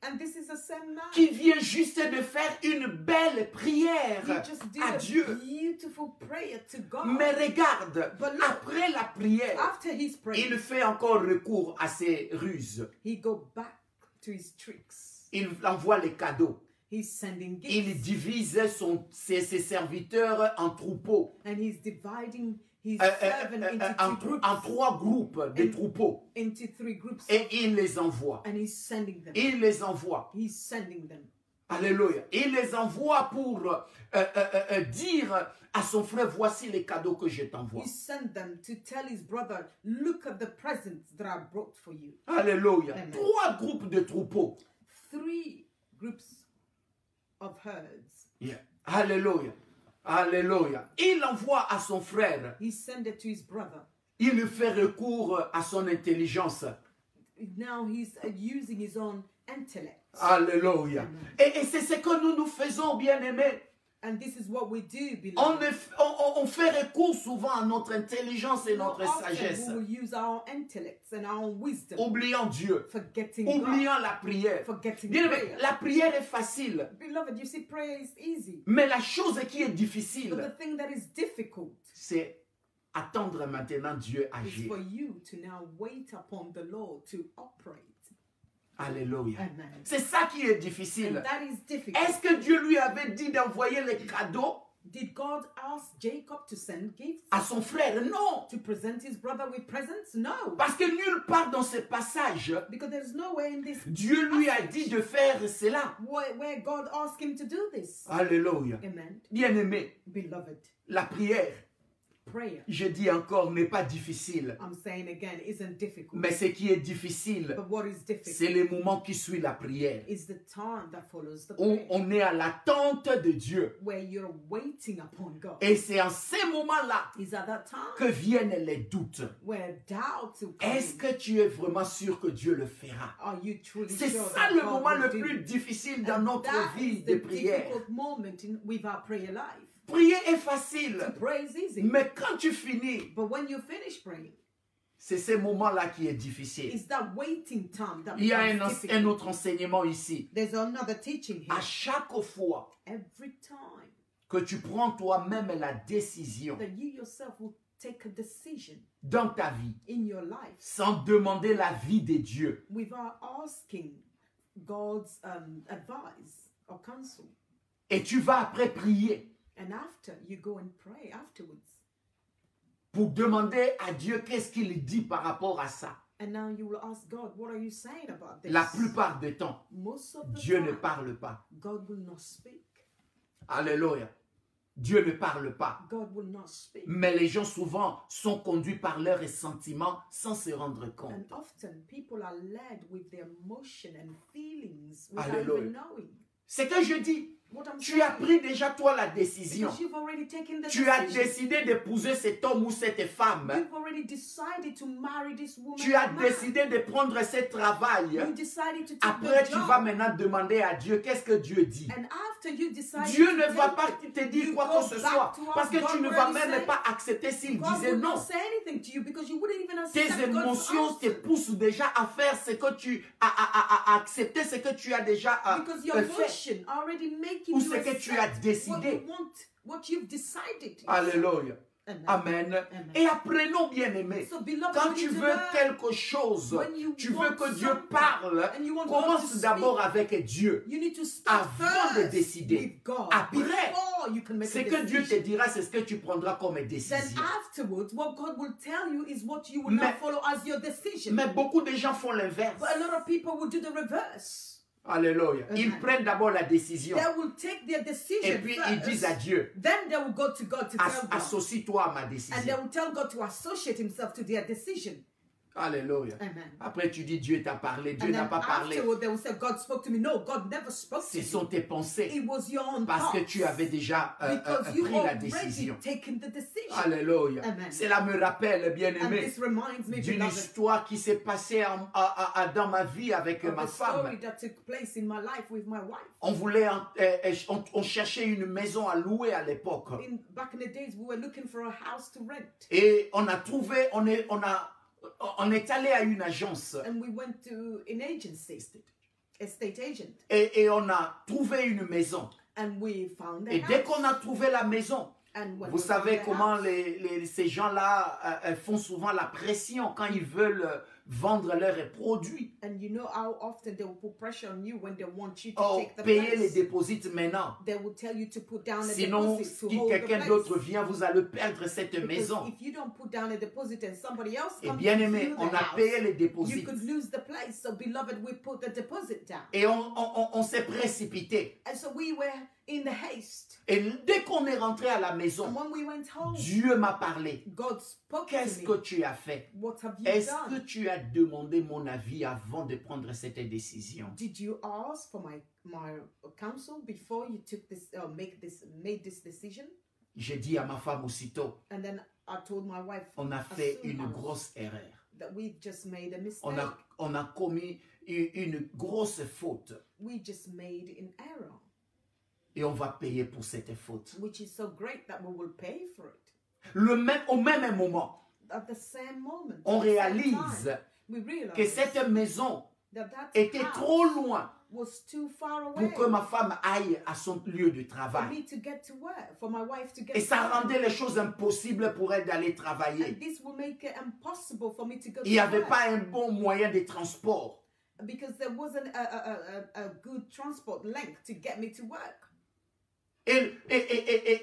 And this is the same man. qui vient juste de faire une belle prière He just did à a Dieu. beautiful prayer to God. Mais regarde, But look, après la prière, after his prayer, il fait encore recours à ses ruses. he go back to his tricks. Il envoie les cadeaux. He's sending gifts. Il divise ses serviteurs en troupeaux. And he's dividing his servant en trois groupes de troupeaux. into 3 groups, Et il les envoie. and he's sending them. Il les envoie. He's sending them. Alléluia. Il les envoie pour dire à son frère, voici les cadeaux que je t'envoie. He sent them to tell his brother, look at the presents that I brought for you. Alléluia. Amen. 3 groupes de troupeaux. 3 groups of herds. Yeah. Alléluia. Alléluia. Il envoie à son frère. He sent it to his brother. Il lui fait recours à son intelligence. Now he's using his own intellect. Alléluia. Amen. Et c'est ce que nous faisons, bien-aimés. And this is what we do, On, beloved. on fait recours souvent à notre intelligence et More notre often sagesse, we will use our own intellects and our own wisdom, oubliant Dieu, forgetting God, oubliant la prière. forgetting Bien-aimés, prayer. la prière est facile, Beloved, you see, prayer is easy. mais la chose qui est But the difficile, thing that is difficult c'est attendre maintenant Dieu is agir. for you to now wait upon the Lord to operate. Alléluia. Amen. C'est ça qui est And difficile. that is difficult. Est-ce que Dieu lui avait dit d'envoyer les cadeaux Did God ask Jacob to send gifts? à son frère? Non. To present his brother with presents? No. Parce que nulle part dans ce passage, Because there's nowhere in this Dieu lui a dit de faire cela. where God asked him to do this. Alléluia. Amen. Bien-aimé, Beloved, la prière, prayer, je dis encore, n'est pas difficile. I'm saying again, isn't difficult. Mais ce qui est difficile, But what is c'est difficult le moment qui suit la prière. is the time that follows the Où prayer, on est à l'attente de Dieu. where you're waiting upon God. Et c'est en ces moments-là Is at that que time viennent les doutes. where doubts will come Est-ce in. que tu es vraiment sûr que Dieu le fera? Are you truly C'est sure ça that le God moment will le do plus it? difficile dans And notre that vie is de the prière. difficult moment with our prayer life. Prier est facile, To pray is easy, mais quand tu finis, but when you finish praying, c'est ces moments-là qui est difficile. it's that waiting time that Il y a becomes un difficult. autre enseignement ici. There's another teaching here. À chaque fois Every time que tu prends toi-même la décision that you yourself will take a decision dans ta vie, in your life sans demander l'avis de Dieu, without asking God's advice or counsel, et tu vas après prier and after you go and pray afterwards, pour demander à Dieu qu'est-ce qu'il dit par rapport à ça. and now you will ask God, what are you saying about this? La plupart du temps, Most of the Dieu ne time, parle pas. God will not speak. Alléluia. Dieu ne parle pas. God will not speak. Mais les gens souvent sont conduits par leurs sentiments sans se rendre And compte. often people are led with their emotion and feelings without Alléluia. even knowing. C'est que je dis, What I'm tu as saying, pris déjà toi la décision. because you've already taken the Tu as decision. décidé d'épouser cet homme ou cette femme. You've already decided to marry this woman. Tu as or man. décidé de prendre ce travail. You decided to take Après, the tu job. vas maintenant demander à Dieu qu'est-ce que Dieu dit. And after you decide Dieu to ne va take pas it, te dire you quoi go que ce back soit. to what Parce que God tu ne already vas même said. pas accepter s'il God disait will non. not say anything to you because you wouldn't even Tes accept God's émotions te answer. poussent déjà à faire ce que tu à accepter ce que tu as déjà Because your fait. emotion are already making Ou you ce que tu as accept décidé. what you want, what you've decided. Alléluia. Amen. Amen. Amen. Et apprenons, bien-aimés, So, beloved, quand we tu need to veux learn. quelque chose, When you tu veux want que Dieu something parle, and you want God to commence speak, d'abord avec Dieu. You need to start Avant de first décider. with God. Après, Before you can make Ce a que Dieu te decision. dira, c'est ce que tu prendras comme Then décision. afterwards, what God will tell you is what you will Mais- now follow as your decision. Mais beaucoup de gens font l'inverse. But a lot of people will do the reverse. Alléluia. Amen. Ils prennent d'abord la décision. They will take their decision Et puis ils first. disent à Dieu, Then they will go to God to tell God. associe-toi à ma And they décision. will tell God to associate himself to their decision. Alléluia. Amen. Après tu dis, Dieu t'a parlé, Dieu And n'a then pas parlé. afterward they will say, God spoke to me. No, God never spoke to Ce you. sont tes pensées. It was your own Parce que thoughts. tu avais déjà Because you pris la already décision. taken the decision. Alléluia. Amen. Cela me rappelle, And bien-aimé, this reminds me, d'une beloved, histoire qui s'est passée dans ma vie avec of ma a story femme. that took place in my life with my wife. On voulait, on cherchait une maison à louer à l'époque. Back in the days, we were looking for a house to rent. Et on a trouvé, on est allé à une agence And we went to an agency, estate agent. et on a trouvé une maison. And we found a Et dès house. qu'on a trouvé la maison, And when vous we found savez the comment house, ces gens-là font souvent la pression quand ils veulent vendre leurs produits. And you know how often they will put pressure on you when they want you to Oh, take the payez les place. déposits maintenant. They will tell you to put down a Sinon, deposit to si hold the quelqu'un place. d'autre vient, vous allez perdre cette Because maison. if you don't put down a deposit and somebody else Et comes bien to aimé, view the on a house, payé les you déposits. could lose the place. So beloved, we put the deposit down. Et on s'est précipité. And so we were in the haste. Et dès qu'on est rentré à la And maison, when we went home, Dieu m'a parlé. God spoke to Qu'est-ce me. que tu as fait? What have you Est-ce que done? tu as demandé mon avis avant de prendre cette décision? Did you ask for my counsel before you took this made this decision? J'ai dit à ma femme aussitôt, And then I told my wife on a as fait soon une as grosse erreur. that we've just made a mistake. On a commis une grosse faute. We just made an error, Et on va payer pour cette faute. which is so great that we will pay for it. Au même moment, At the same moment, on at the same réalise time, we realize que cette maison that était house trop loin was too far away pour que ma femme aille à son lieu de for travail. me to get to work, for my wife to get Et to ça work. rendait les choses impossibles pour elle d'aller travailler. And this will make it impossible for me to go Il n'y to avait work pas un bon moyen de transport. because there wasn't a good transport link to get me to work. Et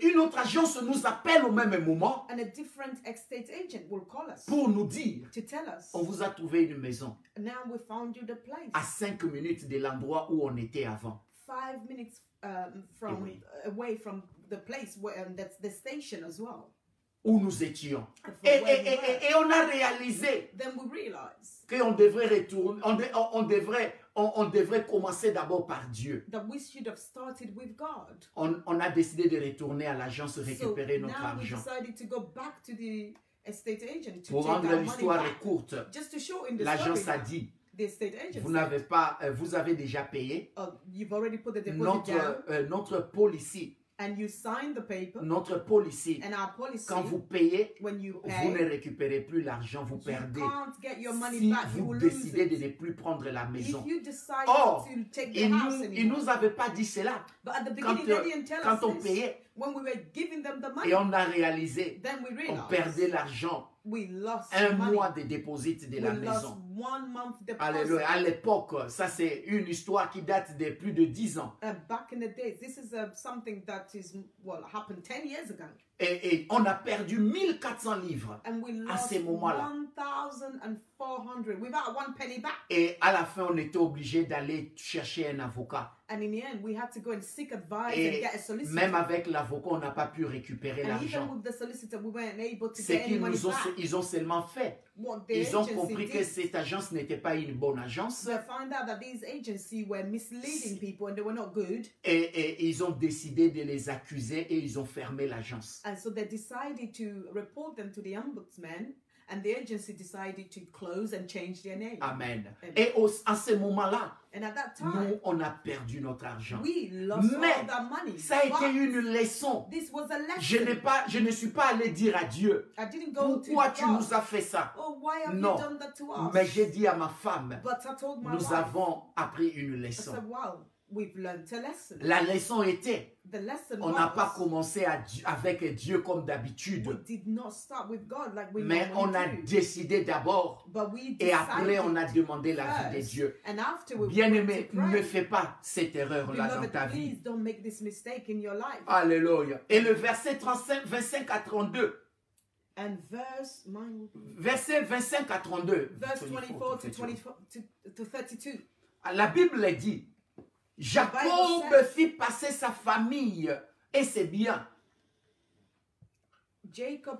une autre agence nous appelle au même moment And a different estate agent will call us pour nous dire, to tell us, on vous a trouvé une maison now we found you the place. à 5 minutes de l'endroit où on était avant. 5 minutes from Oui. away from the place where that's the station as well. Où nous étions. From Et where we were. on a réalisé Then we realize qu'on devrait retourner, on devrait commencer d'abord par Dieu. that we should have started with God. On a décidé de retourner à l'agence récupérer So notre now we argent. decided to go back to the estate agent to Pour take rendre our money l'histoire back. courte, Just to show in the l'agence story a now, dit, the estate agent vous avez déjà payé. you've already put the deposit down Notre policy, and you signed the paper notre policy, and our policy quand vous payez, when you vous ne pay récupérez plus l'argent, vous you perdez. can't get your money Si back, you vous will lose décidez de it. ne plus prendre la maison. If you decide Or, not to take the Il house ne anymore. nous avait pas dit cela. But at the Quand, beginning they didn't tell quand on us this. payait When we were giving them the money, et on a réalisé, then we on realized perdait l'argent, we lost un money. mois de dépôt de We la lost maison. 1 month deposit. Alléluia. À l'époque, ça c'est une histoire qui date de plus de 10 ans. Back in the days, this is something that is happened 10 years ago, Et on a perdu 1400 livres and we à lost ces moments-là. 1,400 without 1 penny back. Et à la fin, on était obligé d'aller chercher un avocat. And in the end, we had to go and seek advice and Et get a solicitor. même avec l'avocat, on n'a pas pu récupérer And even l'argent. with the solicitor, we weren't able to Ce get any qu'ils money nous ont, back. ils ont seulement fait. What the Ils ont agency compris que did, cette agence n'était pas une bonne agence. they found out that these agencies were misleading people and they were not good. Et ils ont décidé de les accuser et ils ont fermé l'agence. And so they decided to report them to the ombudsman, and the agency decided to close and change their name. Amen. Amen. Et à ce moment-là, And at that time, nous, on a perdu notre argent. we lost Mais all that money. ça a été But une leçon. this was a lesson. Je ne suis pas allé dire à Dieu, I didn't go pourquoi to tu God. nous as fait ça? Oh, why have Non. you done that to us? Mais j'ai dit à ma femme, But I told my nous wife, avons appris une I leçon. said, wow, we've learned a lesson. La leçon était, The lesson on n'a was, pas commencé avec Dieu comme we d'habitude, did not start with God like we mais on a normally do. décidé d'abord But we et après on a decided demandé l'avis de first, Dieu. and after we Bien-aimé, went to pray. ne fais pas cette erreur-là dans Beloved, ta vie. please don't make this mistake in your life. Alléluia. Et le verset 25 à 32, And verse 25 à 32, verse 24 to 32. La Bible dit, Jacob fit passer sa famille et ses biens. Jacob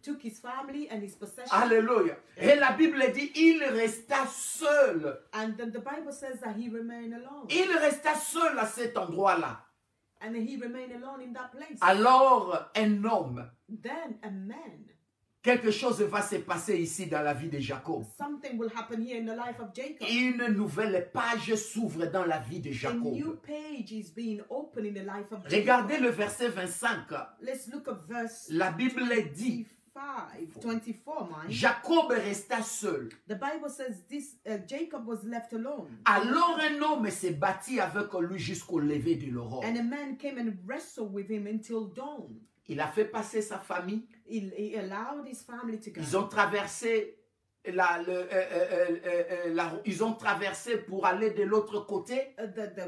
took his family and his possessions. Alléluia. Et la Bible dit, il resta seul. And then the Bible says that he remained alone. Il resta seul à cet endroit-là. And he remained alone in that place. Alors, un homme, Then a man, quelque chose va se passer ici dans la vie de Jacob. something will happen here in the life of Jacob. Une nouvelle page s'ouvre dans la vie de A Jacob. new page is being opened in the life of Jacob. Regardez le verset 25. Let's look at verse La Bible dit, 24, mind. Jacob resta seul. The Bible says this Jacob was left alone. Alors un homme s'est battu avec lui jusqu'au lever de l'aurore. And a man came and wrestled with him until dawn. Il a fait passer sa famille. He allowed his family to go. Ils ont traversé ils ont traversé pour aller de l'autre côté.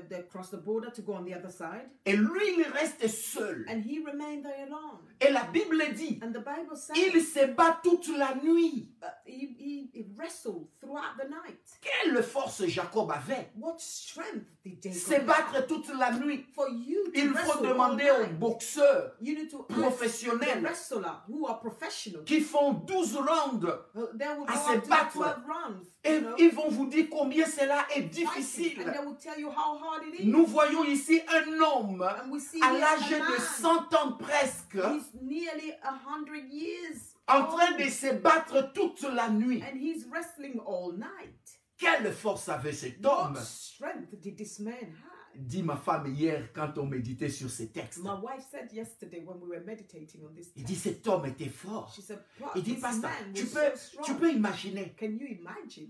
They crossed the border to go on the other side. Et lui, il reste seul. And he remained there alone. Et la Bible dit, And the Bible says il se bat toute la nuit. he wrestled throughout the night. Quelle force Jacob avait? What strength did Jacob Se battre toute la nuit. For you to Il faut wrestle demander all aux night, boxeurs you need to ask professionnels the wrestler who are professional. qui font 12 rounds. They will à go se up to battre. 12 rounds. Et You know, ils vont vous dire combien cela est fighting, difficile. and they will tell you how hard it is. Nous voyons ici un homme And we see à here l'âge a de man. 100 ans presque He's nearly 100 years en train old, de se battre toute la nuit. and he's wrestling all night. Quelle force avait cet homme? What strength did this man have? Dit ma femme hier quand on méditait sur ces textes. My wife said yesterday when we were meditating on this Il dit text, cet homme était fort. she said, "But Il dit this pasteur, man tu was so peux strong." imaginer Can you imagine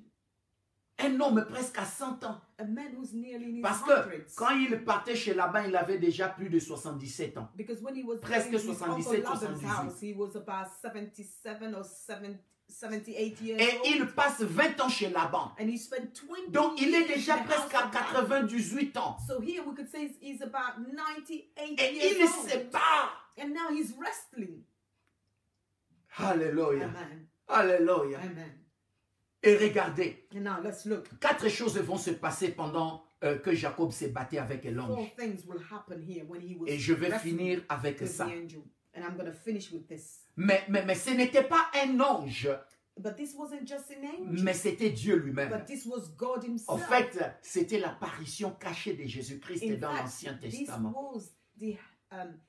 un homme presque à 100 ans. a man who's nearly in his Parce que hundreds? quand il partait chez Laban, il avait déjà plus de 77 ans. Because when he was Presque in his uncle 77, Laban's 78. house, he was about 77 or 78 years Et old. il passe 20 ans chez Laban. And he spent 20 Donc il est years déjà in the presque house à of Laban. 98 ans. So here we could say he's about 98 Et years il se old. bat. And now he's wrestling. Alléluia. Amen. Alléluia. Amen. Et regardez, And now let's look. 4 choses vont se passer pendant que Jacob s'est battu avec 4 l'ange. things will happen here when he was Et je vais wrestling finir avec with ça. the angel. And I'm going to finish with this. Mais ce n'était pas un ange, But this wasn't just an angel. mais c'était Dieu lui-même. But this was God En himself. fait, c'était l'apparition cachée de Jésus-Christ In dans fact, l'Ancien this Testament. was the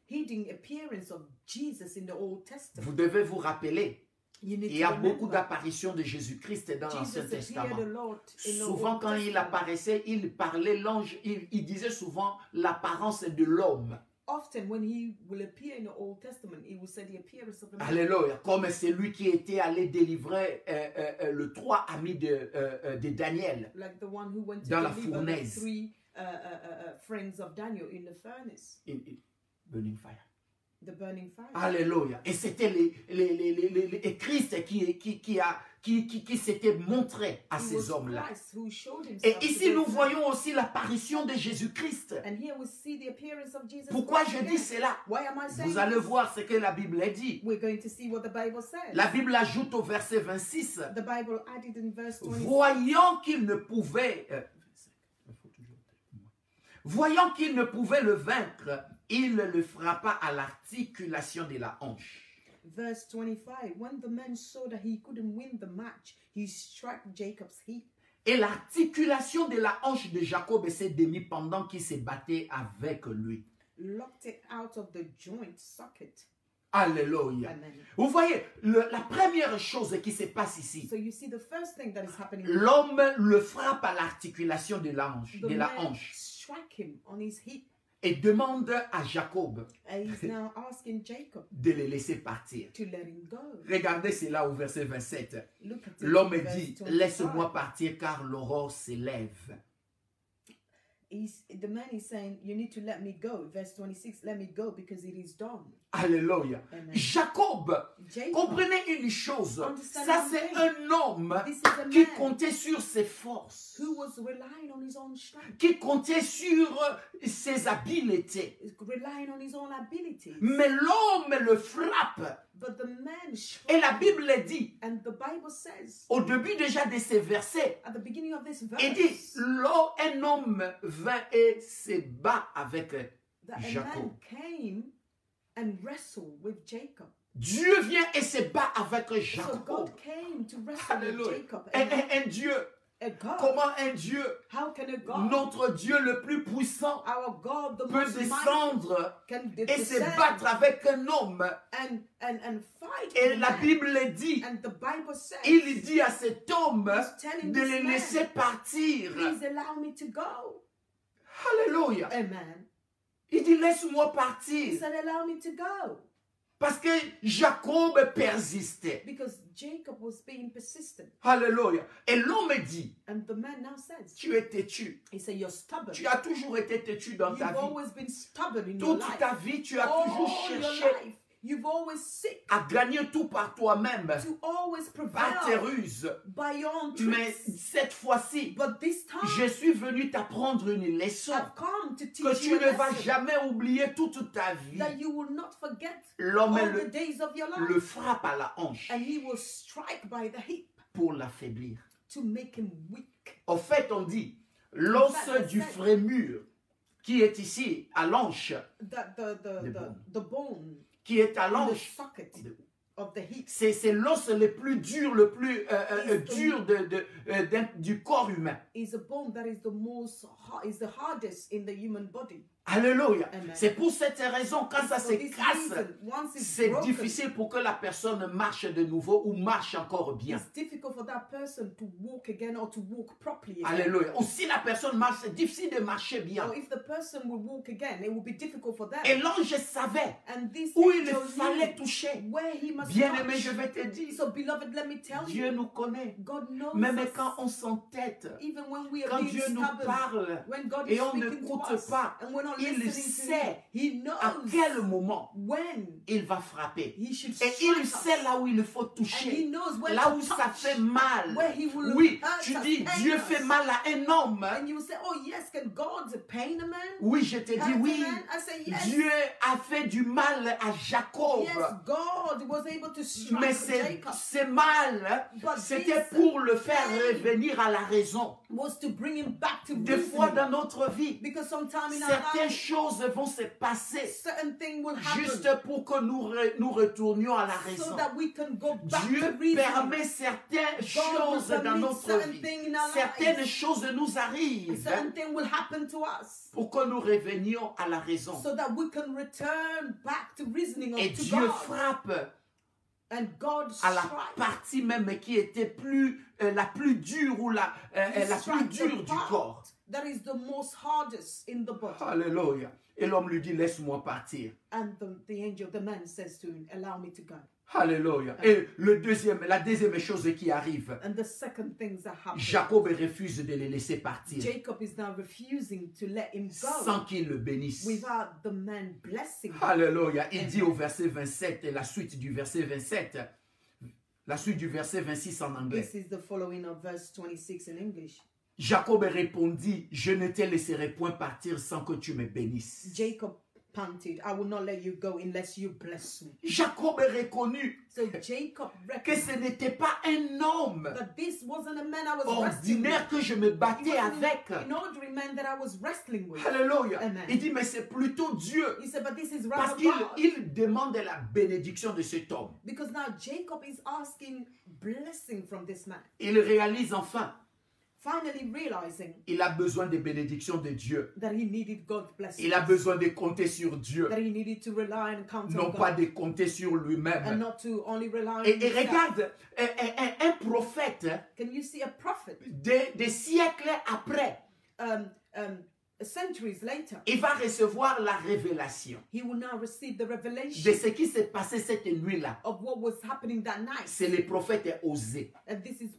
hidden appearance of Jesus in the Old Testament. Vous devez vous rappeler, You need il y a to beaucoup remember, d'apparitions de Jésus-Christ dans l'Ancien Jesus appeared Testament. a lot in the Souvent, Old quand il Testament. apparaissait, il parlait l'ange, il disait souvent l'apparence de l'homme. Often when he will appear in the Old Testament, he will say the appearance of the man. Alléluia. Comme c'est lui qui était allé délivrer les 3 amis de Daniel. Like the one who went to Dans la deliver the fournaise. 3 friends of Daniel in the furnace, Burning fire. the burning fire. Alléluia. Et c'était les Christ qui s'était montré à It ces was hommes-là. Christ who showed himself Et to ici, those nous men. voyons aussi l'apparition de Jésus-Christ. And here we see the appearance of Jesus Pourquoi Christ je again. dis cela? Why am I saying Vous allez this? voir ce que la Bible dit. We're going to see what the Bible says. La Bible ajoute au verset 26, The Bible added in verse 26. voyant qu'il ne pouvait, voyant qu'il ne pouvait le vaincre, il le frappa à l'articulation de la hanche. Verse 25. When the man saw that he couldn't win the match, he struck Jacob's hip. Et l'articulation de la hanche de Jacob s'est démise pendant qu'il se battait avec lui. Locked it out of the joint socket. Alléluia. Amen. Vous voyez, la première chose qui se passe ici, So you see the first thing that is happening. l'homme le frappe à l'articulation de la hanche. The De la man hanche. struck him on his hip. Et demande à Jacob And he's now asking Jacob de le laisser partir. to let him go. Regardez cela au verset 27. Look at it. L'homme in verse dit, 25. laisse-moi partir car l'aurore s'élève. The man is saying, you need to let me go. Verse 26, let me go because it is dawn. Alléluia. Amen. Jacob, Jacob, comprenez une chose. Understand Ça, one c'est thing. un homme This is a qui man comptait sur ses forces, who was relying on his own strength, qui comptait sur ses habiletés. relying on his own abilities. Mais l'homme le frappe. But the man struck Et la him. Bible dit, And the Bible says, au début déjà de ces versets, at the beginning of this il dit, verse, un homme vint et se bat avec that a Jacob. man came and wrestled with Jacob. Dieu vient et se bat avec So Jacob. God came to wrestle with Alléluia. Jacob. Un Dieu. A God. Comment un Dieu, How can a God, notre Dieu le plus puissant, our God, the peut most mighty, descendre can et se descend battre avec un homme? and fight Et with la man? Bible dit, And the Bible says, il dit à cet homme he's telling de this le man, laisser partir. please allow me to go. Alléluia. Amen. Il dit, laisse-moi He partir. said, allow me to go. Parce que Jacob persistait. Because Jacob was being persistent. Alléluia. Et l'homme dit, And the man now says, tu es têtu. he said, you're stubborn. Tu as toujours été têtu dans ta You've vie. always been stubborn in your Toute life. ta vie, tu as All toujours your cherché life, You've always seek à gagner tout par toi-même, to always par tes prevail ruses. by your own Mais tricks. cette fois-ci, But this je time, suis venu t'apprendre une leçon I've come to que teach tu you ne a vas lesson jamais oublier toute ta vie. that you will not forget L'homme all the days of your le life. frappe à la hanche And he will strike by the hip pour l'affaiblir. to make him weak. En fait, on dit, l'os du fémur qui est ici à l'hanche, That the bone qui est à in the l'hanche, socket of the hip c'est l'os le plus dur, le plus dur du corps humain. is a bone that is the hardest in the human body. Alléluia. Amen. C'est pour cette raison, quand ça For se this casse, reason, once it's c'est broken, difficile pour que la personne marche de nouveau ou marche encore bien. it's difficult for that person to walk again or to walk properly again. Alléluia. Ou si la personne marche, c'est difficile de marcher bien. Or if the person will walk again, it will be difficult for them. Et l'ange savait And this où il angel fallait knew toucher. where he must Bien-aimé, touch. je vais te dire, So beloved, let me tell Dieu you, nous connaît. God knows Même us. quand on s'entête, Even when we are quand being Dieu nous stubborn, parle when God et is on speaking to n'écoute us, pas, and we're not il listening to sait him, he knows à quel moment when il va frapper. he should Et strike il us. sait là où il faut And he toucher. knows where Là to où ça touch, fait mal. where he will Oui, hurt tu us, dis, pain Dieu us. fait mal à un homme. And you will say, oh yes, can God pain a man? Oui, je te Hurt dis a oui. man? I say yes. Dieu a fait du mal à Jacob. Yes, God was able to Mais strike Jacob. c'est mal, But c'était this pour le faire pain revenir à la raison. Was to bring him back to Des fois reasoning. dans notre vie, Because sometime in our certaines life, choses vont se passer certain things will happen juste pour que nous retournions à la so raison. that we can go back Dieu to reasoning. permet certaines choses dans permit notre certain vie. things in our Certaines lives. choses nous arrivent Certain things will happen to us pour que nous revenions à la raison. so that we can return back to reasoning Et to Dieu God. frappe And God à la strikes. partie même qui était la plus dure ou la plus strike the dure du part corps. That is the most hardest in the body. Alléluia. Et l'homme lui dit, laisse-moi partir. And the angel, the man says to him, allow me to go. Alléluia. Et la deuxième chose qui arrive, And the second things that happen, Jacob refuse de le laisser partir Jacob is now refusing to let him go sans qu'il le bénisse. without the man blessing him. Alléluia. Il dit au verset 27 et la suite du verset 27, la suite du verset 26 en anglais. This is the following of verse 26 in English. Jacob répondit, je ne te laisserai point partir sans que tu me bénisses. Jacob panted, I will not let you go unless you bless me. Jacob reconnut So Jacob que ce n'était pas un homme that this wasn't a man I was wrestling ordinaire with. que je me It battais wasn't avec. an ordinary man that I was wrestling with. Alléluia. Amen. Il dit, mais c'est plutôt Dieu. He said, but this is Parce rather qu'il God. il demande la bénédiction de cet homme. Because now Jacob is asking blessing from this man. Il réalise enfin, Finally realizing il a besoin de bénédiction de Dieu. that he needed God's blessing. Il a besoin de compter sur Dieu, That he needed to rely and count non on pas God. de compter sur And lui-même. not to only rely on Et himself. regarde, un prophète, Can you see a prophet des siècles après, centuries later, il va recevoir la révélation he will now receive the de revelation ce qui s'est passé cette nuit-là. of what was happening that night. C'est le prophète Osée And this is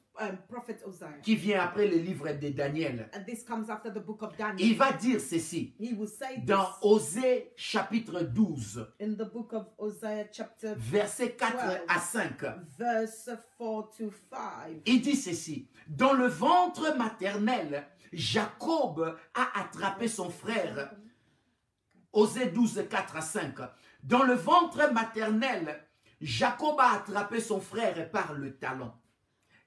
Prophet Uzziah. qui vient après le livre de Daniel. And this comes after the book of Daniel. Il va dire ceci He will say dans this Osée chapitre 12, in the book of Hosea chapter versets 4 à 5. verse 4 to 5. Il dit ceci, dans le ventre maternel, Jacob a attrapé son frère. Osée 12, 4 à 5. Dans le ventre maternel, Jacob a attrapé son frère par le talon.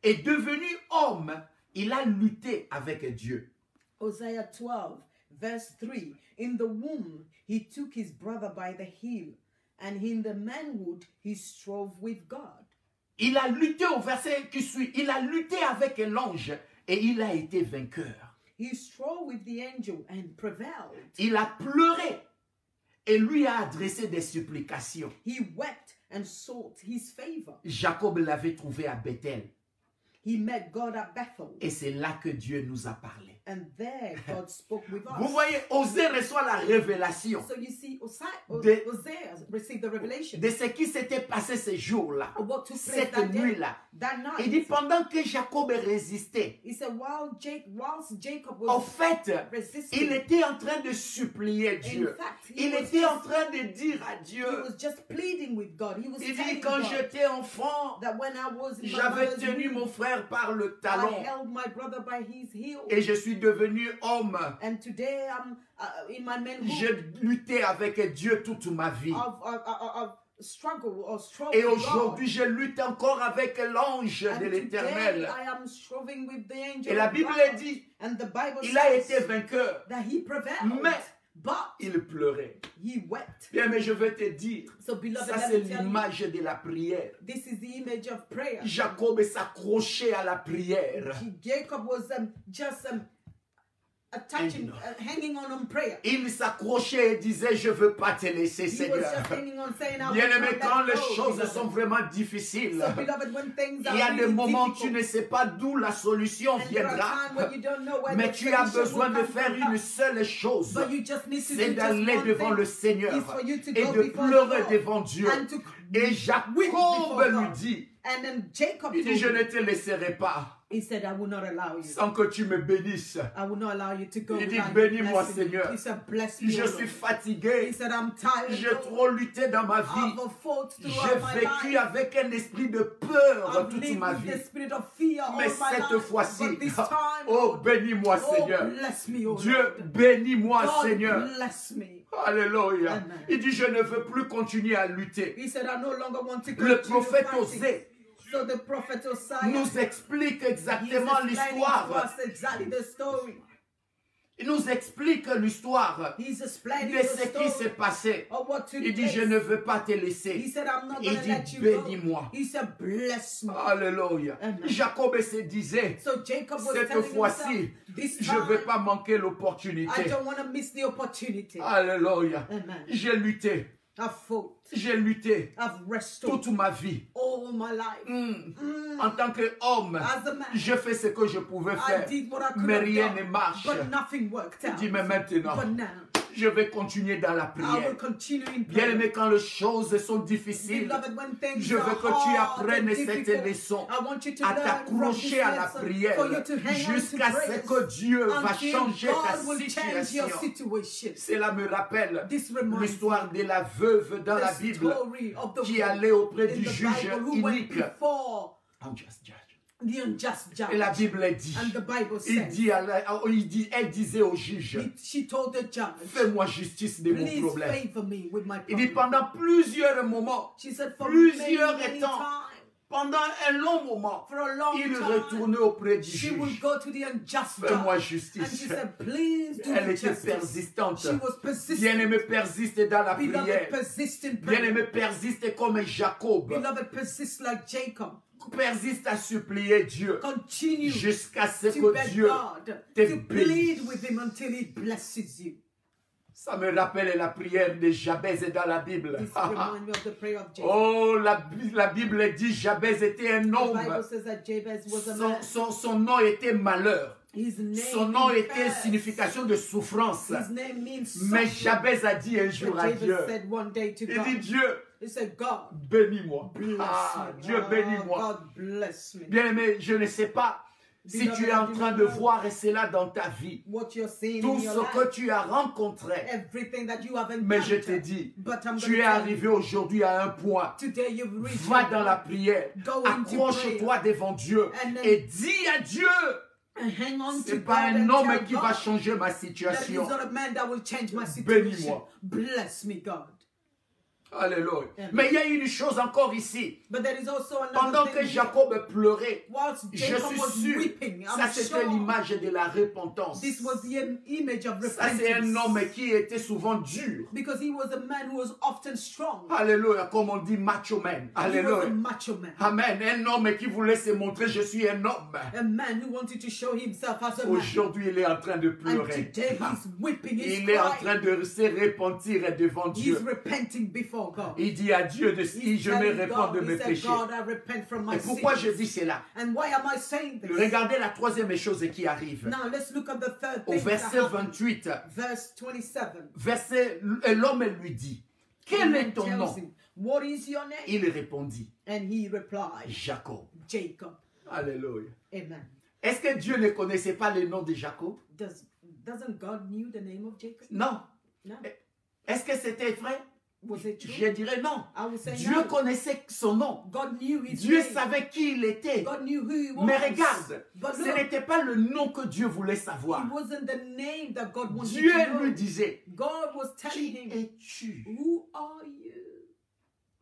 Et devenu homme, il a lutté avec Dieu. Hosea 12 verse 3. In the womb he took his brother by the heel, and in the manhood he strove with God. Il a lutté au verset qui suit. Il a lutté avec l'ange et il a été vainqueur. He strove with the angel and prevailed. Il a pleuré et lui a adressé des supplications. He wept and sought his favor. Jacob l'avait trouvé à Bethel. He met God at Bethel. Et c'est là que Dieu nous a parlé. And there God spoke with us. Vous voyez, Osée reçoit la révélation So you see, Hosea received the revelation de ce qui s'était passé ces jours-là, of what took place cette that day, nuit-là. that night. Il dit, pendant que Jacob résistait, He said, whilst Jacob en was fait, resisting, il était en train de supplier Dieu. in fact, Il était en train de dire à Dieu, he was just pleading with God. He was il dit, telling quand God j'étais enfant, that when I was in my j'avais mother's tenu womb, mon frère par le I talon held my brother by his heel. et je suis devenu homme. And today I'm in my manhood. J'ai lutté avec Dieu toute ma vie. I've struggled or struggled Et with aujourd'hui, God. je lutte encore avec l'ange And de today l'Éternel. I am struggling with the angel Et la of Bible God. dit, And the Bible il a été says vainqueur, that he prevailed, mais but il pleurait. he wept. Bien, mais je vais te dire, So beloved, ça let c'est me tell you, l'image de la prière. this is the image of prayer. Jacob s'accrochait à la prière. Jacob was just attaching, hanging on prayer. Il s'accrochait et disait, je ne veux pas te laisser, He was Seigneur. just hanging on saying, I Bien will aimé, not quand let les go, choses beloved. sont vraiment difficiles, So beloved, when things il y a are des really moments où tu difficult, ne sais pas d'où la solution and there are viendra, times when you don't know where mais the tu as solution besoin will de come faire from. une seule chose, But you just need to c'est do just d'aller one devant thing. le Seigneur It's for you to et go de before the pleurer Lord devant Dieu. and to Et weep Jacob before lui God. dit, And then Jacob il dit, told je ne him, te laisserai pas he said, I will not allow you. sans que tu me bénisses. I will not allow you to go Il dit, without you bénis-moi, blessing me. Seigneur. He said, bless me, Je O suis Lord. fatigué, He said, I'm tired. j'ai Lord. trop lutté dans ma vie. I've fought J'ai throughout my vécu life. avec un esprit de peur I've toute lived ma with vie. the spirit of fear all Mais my cette life. fois-ci, But this time, oh Lord, bénis-moi oh, Seigneur. bless me, O Dieu, Lord. bénis-moi God Seigneur. bless me. Alléluia. Amen. Il dit, je ne veux plus continuer à lutter. He said, I no longer want to Le continue prophète fighting. Osée So the prophet Hosea, nous explique he's exactement explaining to l'histoire. us exactly the story. Il nous explique l'histoire He's explaining de the ce qui s'est story passé. of what took Il dit, place. je ne veux pas te He laisser. said, I'm not Il going to dit, let you bénis-moi. go. He said, bless me. Alléluia. Amen. Jacob se disait, So Jacob was cette telling fois-ci, himself, this je ne time, veux pas manquer I l'opportunité. don't want to miss the opportunity. Alléluia. Amen. J'ai lutté. I've fought. J'ai lutté I've wrestled toute ma vie. all my life. En tant qu'homme, As a man, je fais ce que je pouvais I faire. did what I could Mais have rien done, ne marche. but nothing worked Il out. dit, mais maintenant, But now, je vais continuer dans la I will prière. continue in Bien prayer. aimé, quand les choses sont difficiles, Beloved, when things je veux are que tu hard apprennes and cette difficult, leçon I want you to à learn t'accrocher from à la this lesson prière for you to hang on jusqu'à to ce prayers que Dieu va until changer ta God will change your situation. situation. Cela me rappelle This reminds l'histoire de la veuve dans la the Bible story of the qui woman allait auprès in du the juge Bible who went inique. before Unjust judge. the unjust judge. Et la Bible dit, And the Bible elle says, disait au juge, she told the judge, fais-moi justice de mon please problème. favor me with my Il dit, problem. pendant plusieurs moments, She said, for plusieurs many temps, times, pendant un long moment, for a long il time, retournait auprès du she would juge. go to the unjust Fais-moi judge. And she justice. said, please do Elle me était justice. persistante. She was persistent. Bien-aimé, persiste dans la Beloved, prière. persist in prayer. Bien-aimé, persiste comme Jacob. Beloved, persist like Jacob. Persiste à supplier Dieu Continue jusqu'à ce to que beg Dieu God, te to plead bénisse. with him until he blesses you. Ça me rappelle la prière de Jabez dans la Bible. This reminds me of the prayer of Jabez. Oh, la Bible dit Jabez était un The Bible homme. says that Jabez was a man. Son nom était malheur. His name Son nom means était curse. signification de souffrance. His name means Mais suffering. Jabez a dit un jour But à Jabez Dieu, said one day to il God, dit Dieu, he said, God, bénis-moi. bless Ah, me. Dieu bénis-moi. God bless me. Bien aimé, je ne sais pas si tu es en train de voir cela dans ta vie. What you're seeing Tout in your ce life, que tu as rencontré. everything that you have Mais je te encountered. dis, But I'm tu es going to tell arrivé you, aujourd'hui à un point. today you've reached Va your dans la point. prière. Go into Accroche-toi devant Dieu And then- et dis à Dieu, and hang on ce to n'est pas God un and homme tell qui va God changer ma that situation. he's not a man that will change my situation. Bénis-moi. Bless me, God. Alléluia. Amen. Mais il y a une chose encore ici. But there is also another Pendant thing que here. Jacob pleurait, Whilst je Jacob suis was sûr, weeping, ça I'm c'était sure l'image de la repentance. this was the image of Ça c'est un repentance. homme qui était souvent dur. Because he was a man who was often strong. Alléluia, comme on dit macho man. He was a Alléluia. macho man. Amen. Un homme qui voulait se montrer, je suis un homme. A man who wanted to show himself as a man. Aujourd'hui, il est en train de And pleurer. today he's weeping, he's Il est en crying. train de se repentir devant He's Dieu. repenting before before God. Il dit à Dieu, je me répands de mes péchés. God, I repent from my Et pourquoi sins. je dis cela? And why am I saying this? Regardez la troisième chose qui arrive. Now let's look at the third Au thing verset that happened. 28, Verse 27. l'homme lui dit, quel est ton Tells nom? him, what is your name? Il répondit, And he replied, Jacob. Jacob. Alléluia. Amen. Est-ce que Dieu ne connaissait pas le nom de Jacob? Doesn't God knew the name of Jacob? Non. No. Est-ce que c'était vrai? Was it true? Je dirais non. I would say Dieu no. connaissait son nom. God knew his Dieu name. savait qui il était. God knew who he was. Mais regarde, But ce look, n'était pas le nom que Dieu voulait savoir. it wasn't the name that God wanted Dieu to know. lui disait, God was telling qui him, es-tu? who are you?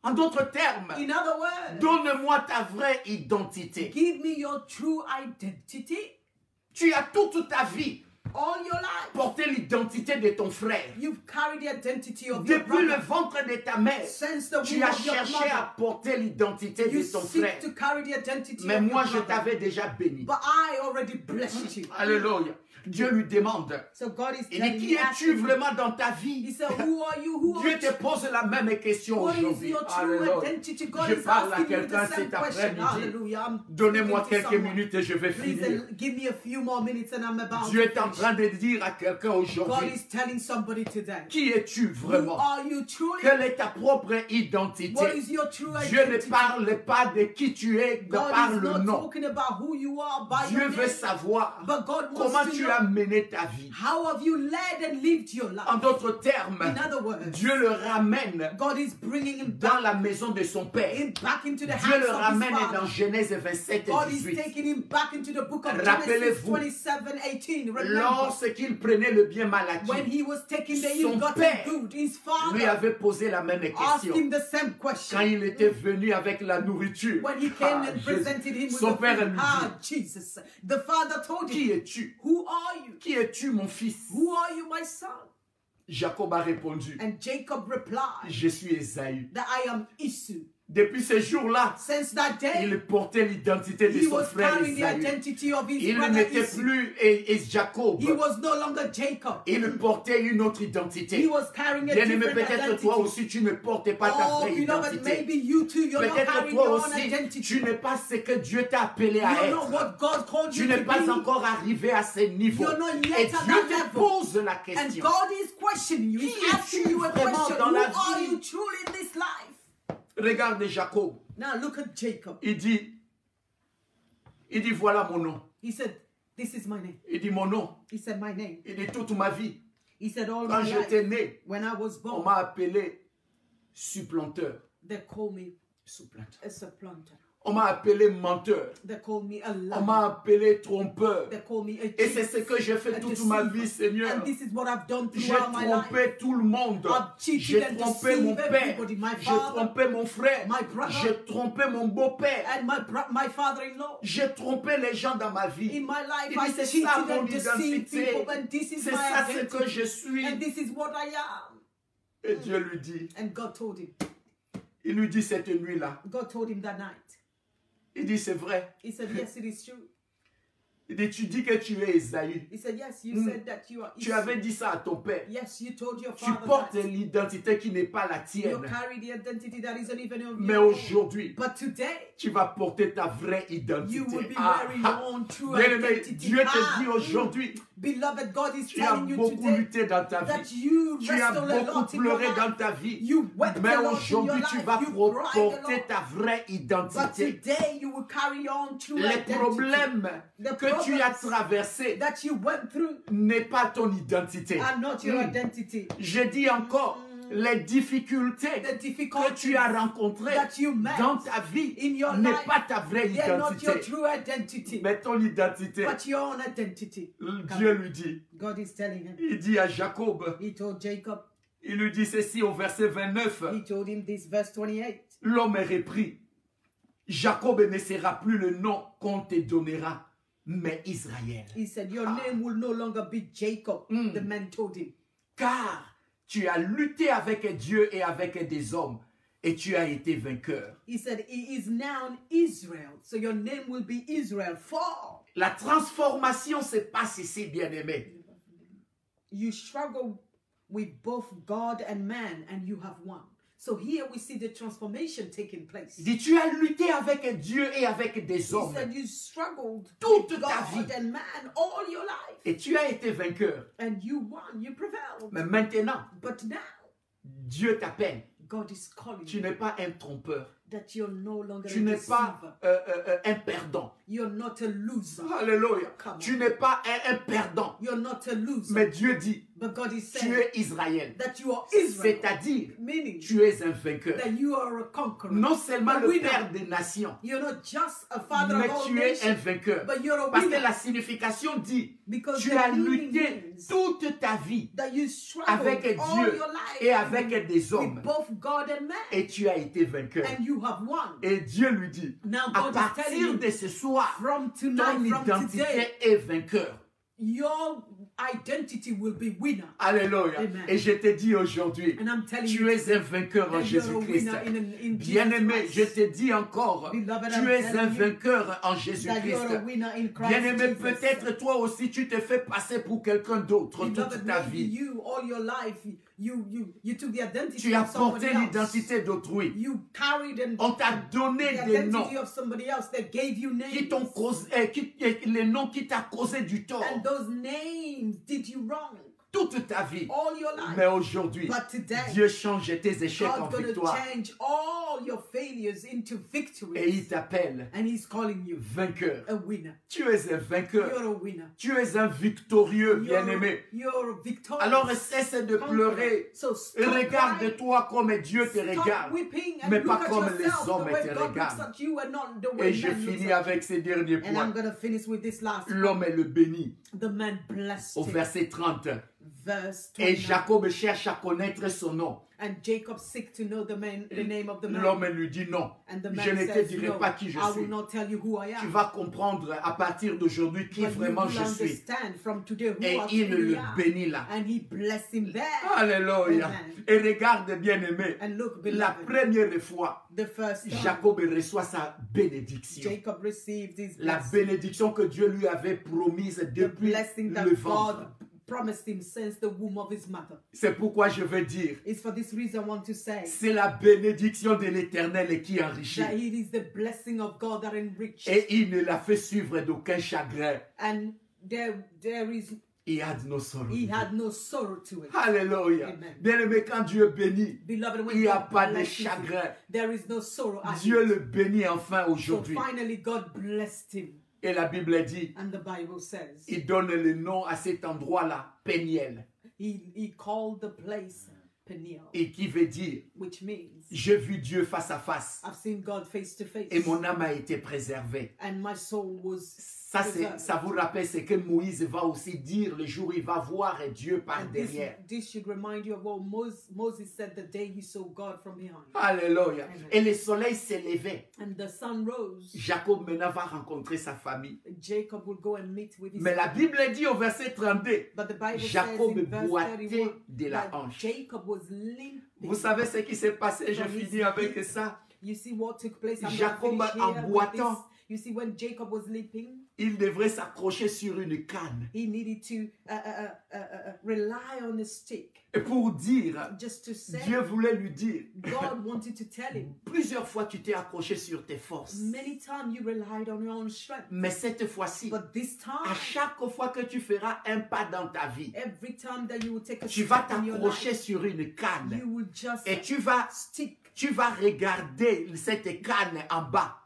En d'autres termes, In other words, donne-moi ta vraie identité. give me your true identity. Tu as toute ta vie All your life, porté l'identité de ton frère. you've carried the identity of your Depuis le brother. ventre de ta mère, Since the tu womb as of your cherché à mother, porter l'identité you de ton seek frère. to carry the identity Mais of moi, your je brother. t'avais déjà béni. But I already blessed you. Alléluia. Dieu lui demande, So God is il dit, telling qui you, es-tu asking you. vraiment dans ta He vie? said, who are you? Who Dieu are te you? pose la même question What is aujourd'hui. your true Alléluia. identity? God Je is parle à asking you quelqu'un the same cet question. après-midi. Hallelujah. I'm Donnez-moi speaking to quelques someone. minutes et je vais Please finir. give me a few more minutes and I'm about Dieu to est en finish. train de dire à quelqu'un God aujourd'hui, is telling somebody today, qui es-tu who vraiment? are you truly? Quelle est ta propre What identité? is your true Dieu ne identity? parle pas de qui tu es, de God par is le not nom. talking about who you are by Dieu your veut name. savoir But God wants comment to tu know as mené ta vie. how have you led and lived your life. En d'autres termes, In other words, Dieu le ramène God is bringing him dans back, la maison de son père. back into the Dieu house le of his ramène father. dans Genèse 27 God et is 18. taking him back into the book of Genesis Rappelez-vous, 27:18. Remember, Lorsqu'il prenait le bien mal when acquis, he was taking the son ill-gotten père good, his lui father avait posé la même asked question. him the same question. Quand il était venu avec la nourriture, When he came Ah, and Jésus. presented him with Son the père food, lui dit, Jesus, the father told qui him, es-tu? who are you? Qui es-tu, mon fils? Who are you, my son? Jacob a répondu, And Jacob replied je suis Ésaü. that I am Esau. Depuis ce jour-là, Since that day, il portait l'identité de he son was frère carrying the Ésaü. identity of his Il brother n'était Esau. plus Jacob. He was no longer Jacob. Il portait une autre He identité. was carrying a Bien-aimé, different peut-être identity. toi aussi, tu ne portais pas ta Oh, vraie beloved, identité. maybe you too, you're not Peut-être carrying toi your own aussi, identity. tu n'es pas ce que Dieu t'a appelé à You're not être. what God called Tu you n'es to pas be. encore arrivé à ce niveau. You're not yet Et at Dieu that te level. pose la And question. God is questioning you. He's Qui es-tu asking you a vraiment question. dans Who la are vie? you truly in this life? Regarde Jacob. Now look at Jacob. Il dit, voilà mon nom. He said, this is my name. Il dit mon nom. He said, my name. Il dit toute ma vie. He said, all Quand my j'étais life. né, When I was on born, m'a appelé supplanteur. they called me Supplanteur. a supplanter. On m'a appelé menteur. They called me a On liar. m'a appelé trompeur. They called me a Et c'est cheat. ce que j'ai fait a toute ma deceiver. vie, Seigneur. And this is what I've done J'ai throughout my life. trompé tout le monde. I've cheated J'ai and trompé mon deceived père. everybody. My J'ai father, trompé mon frère. my brother, J'ai trompé mon beau-père. and my father-in-law. J'ai trompé les gens dans ma vie. In my life, Il I dit, c'est cheated ça mon and deceived identité. people, and this is C'est my ça ce que identity. je suis. And this is what I am. Et Dieu lui dit, And God told him. il lui dit cette nuit-là. God told him that night. Il dit, c'est vrai. He said, yes, it is true. Il dit, tu dis que tu es Ésaü. He said, yes, you said that you are Tu Esau. avais dit ça à ton père. Yes, you told your Tu father portes that. l'identité qui n'est pas la You tienne. carry the identity that isn't even of Mais your own. aujourd'hui, But today, tu vas porter ta vraie you identité. will be Ah, wearing ah. your own true Bien-aimé, identity. Dieu te dit aujourd'hui, Beloved, God is tu as telling you beaucoup today lutté dans ta that vie. you Tu as wrestle a beaucoup lot in your pleuré dans life. ta vie. You wept Mais a lot in your aujourd'hui, tu life. vas You cried a porter lot. ta vraie But identité. today you will carry your own true Les identity. problèmes The que tu as problems traversés that you went through n'est pas ton identité. are not your identity. Je dis encore, les difficultés The que difficulties tu as rencontrées that you met dans ta vie in your n'est life, pas ta vraie they're not your identité. true identity, Mais ton identité, but your own identity. Dieu lui dit, God is telling him. il dit à Jacob, He told Jacob, il lui dit ceci au verset 29, he told him this, verse 28. l'homme est repris. Jacob ne sera plus le nom qu'on te donnera, mais Israël. He said, your name will no longer be Jacob. The man told him. Car tu as lutté avec Dieu et avec des hommes, et tu as été vainqueur. He said, he is now Israel. So your name will be Israel. For La transformation se passe ici, bien-aimé. you struggle with both God and man, and you have won. So here we see the transformation taking place. Il dit, tu as lutté avec Dieu et avec des He hommes said you struggled toute with ta God vie. and man all your life. et tu as été vainqueur. And you won, you prevailed. Mais maintenant, But now, Dieu t'appelle. God is calling Tu you n'es pas un trompeur. that you're no longer Tu a n'es deceiver. pas un perdant. You're not a loser. Alléluia. Come on. Tu n'es pas un perdant. You're not a loser. Mais Dieu dit, But God is tu saying es Israël. that you are Israel. C'est-à-dire, Meaning tu es un vainqueur. that you are a conqueror. Non seulement A le winner. Père des nations, You're not just a father mais of all tu es un nations, vainqueur. but you're a Parce que winner. la signification dit, Because tu the as meaning lutté means toute ta vie that you struggled avec all Dieu your life et avec des hommes. with both God and man, Et tu as été vainqueur. and you have won. Et Dieu lui dit, Now à God is telling partir you, de ce soir, from ton tonight, from identité today, est vainqueur. your identity will be winner. Alléluia. Amen. Et je te dis aujourd'hui, And I'm telling tu you, es un vainqueur en that you're a Jésus-Christ. winner in Jesus Bien-aimé, Christ. je te dis encore, Beloved, tu I'm es telling un you vainqueur en that Jésus-Christ. you're a winner in Christ Bien-aimé, Jesus. peut-être toi aussi tu te fais passer pour quelqu'un d'autre toute Beloved, ta maybe vie. you all your life you took the identity Tu as of someone porté else. l'identité d'autrui. You carried and On t'a donné the des noms identity of somebody else that gave you names. qui t'ont causé, les noms qui t'a causé du tort And those names did you wrong toute ta vie. all your life. Mais aujourd'hui, But today, Dieu change tes échecs en God's going to victoire change all your failures into et victories. il t'appelle And He's calling you vainqueur. a winner. Tu es un vainqueur. You're a winner. Tu es un victorieux, bien-aimé. You're victorious. Alors cesse de pleurer. So stop crying. Regarde-toi comme Dieu te Stop regarde. weeping and mais look pas at comme yourself les hommes the way te God looks regardent. at you and not the way Et je man looks finis at avec ces derniers you. And I'm points. going to finish with this last one. L'homme est le béni. The man blessed Au him. verset 30. Verse Et 29. Jacob cherche à connaître son nom. And Jacob seek to know the name of the man. L'homme lui dit non. And the Je man ne te says, dirai no, pas qui je I will suis. not tell you who I Tu am. vas comprendre à partir d'aujourd'hui qui But vraiment you je will suis. understand from today who Et I il truly le am. bénit là. And he blessed him there. Alléluia. Amen. Et regarde bien aimé. And look, La beloved, première fois, the first time Jacob reçoit sa bénédiction. Jacob received his La blessing, bénédiction que Dieu lui avait promise the depuis blessing that le ventre. God promised him since the womb of his mother. C'est pourquoi je veux dire, It's for this reason I want to say c'est la bénédiction de l'Éternel qui enrichit. that it is the blessing of God that enriches. Et il ne l'a fait suivre d'aucun chagrin. And there is, He had no sorrow. he had no sorrow to it. Alléluia. Amen. Bien aimé, quand Dieu bénit, Beloved, il when n'y a God pas de blesses you, chagrin. there is no sorrow at Dieu it. le bénit enfin So aujourd'hui. finally God blessed him. Et la Bible dit, And the Bible says il donne le nom à cet endroit-là, Péniel. he called the place Peniel, Et qui veut dire, which means j'ai vu Dieu face à face. I've seen God face to face. Et mon âme a été préservée. And my soul was Ça, preserved. ça vous rappelle ce que Moïse va aussi dire le jour où il va voir Dieu par And derrière. this should remind you of what Moses said the day he saw God from behind. Alléluia. Amen. Et le soleil s'est levé. And the sun rose. Jacob maintenant va rencontrer sa famille. Jacob will go and meet with his Mais la family. Bible dit au verset 32, But the Bible Jacob says in verse boitait 31 de la that hanche. Jacob was limping. Vous savez ce qui s'est passé? Je From his finis avec hip. ça. You see what took place? I'm Jacob, gonna finish en here with boitant, this. You see when Jacob was limping, Il devrait s'accrocher sur une canne. he needed to rely on a stick. Et pour dire, Just to say, Dieu voulait lui dire, God wanted to tell him, plusieurs fois tu t'es accroché sur tes forces. many times you relied on your own strength. Mais cette fois-ci, But this à time, chaque fois que tu feras un pas dans ta vie, every time that you will take a tu vas step in your t'accrocher life, sur une canne. you will just Et stick. tu vas regarder cette canne en bas.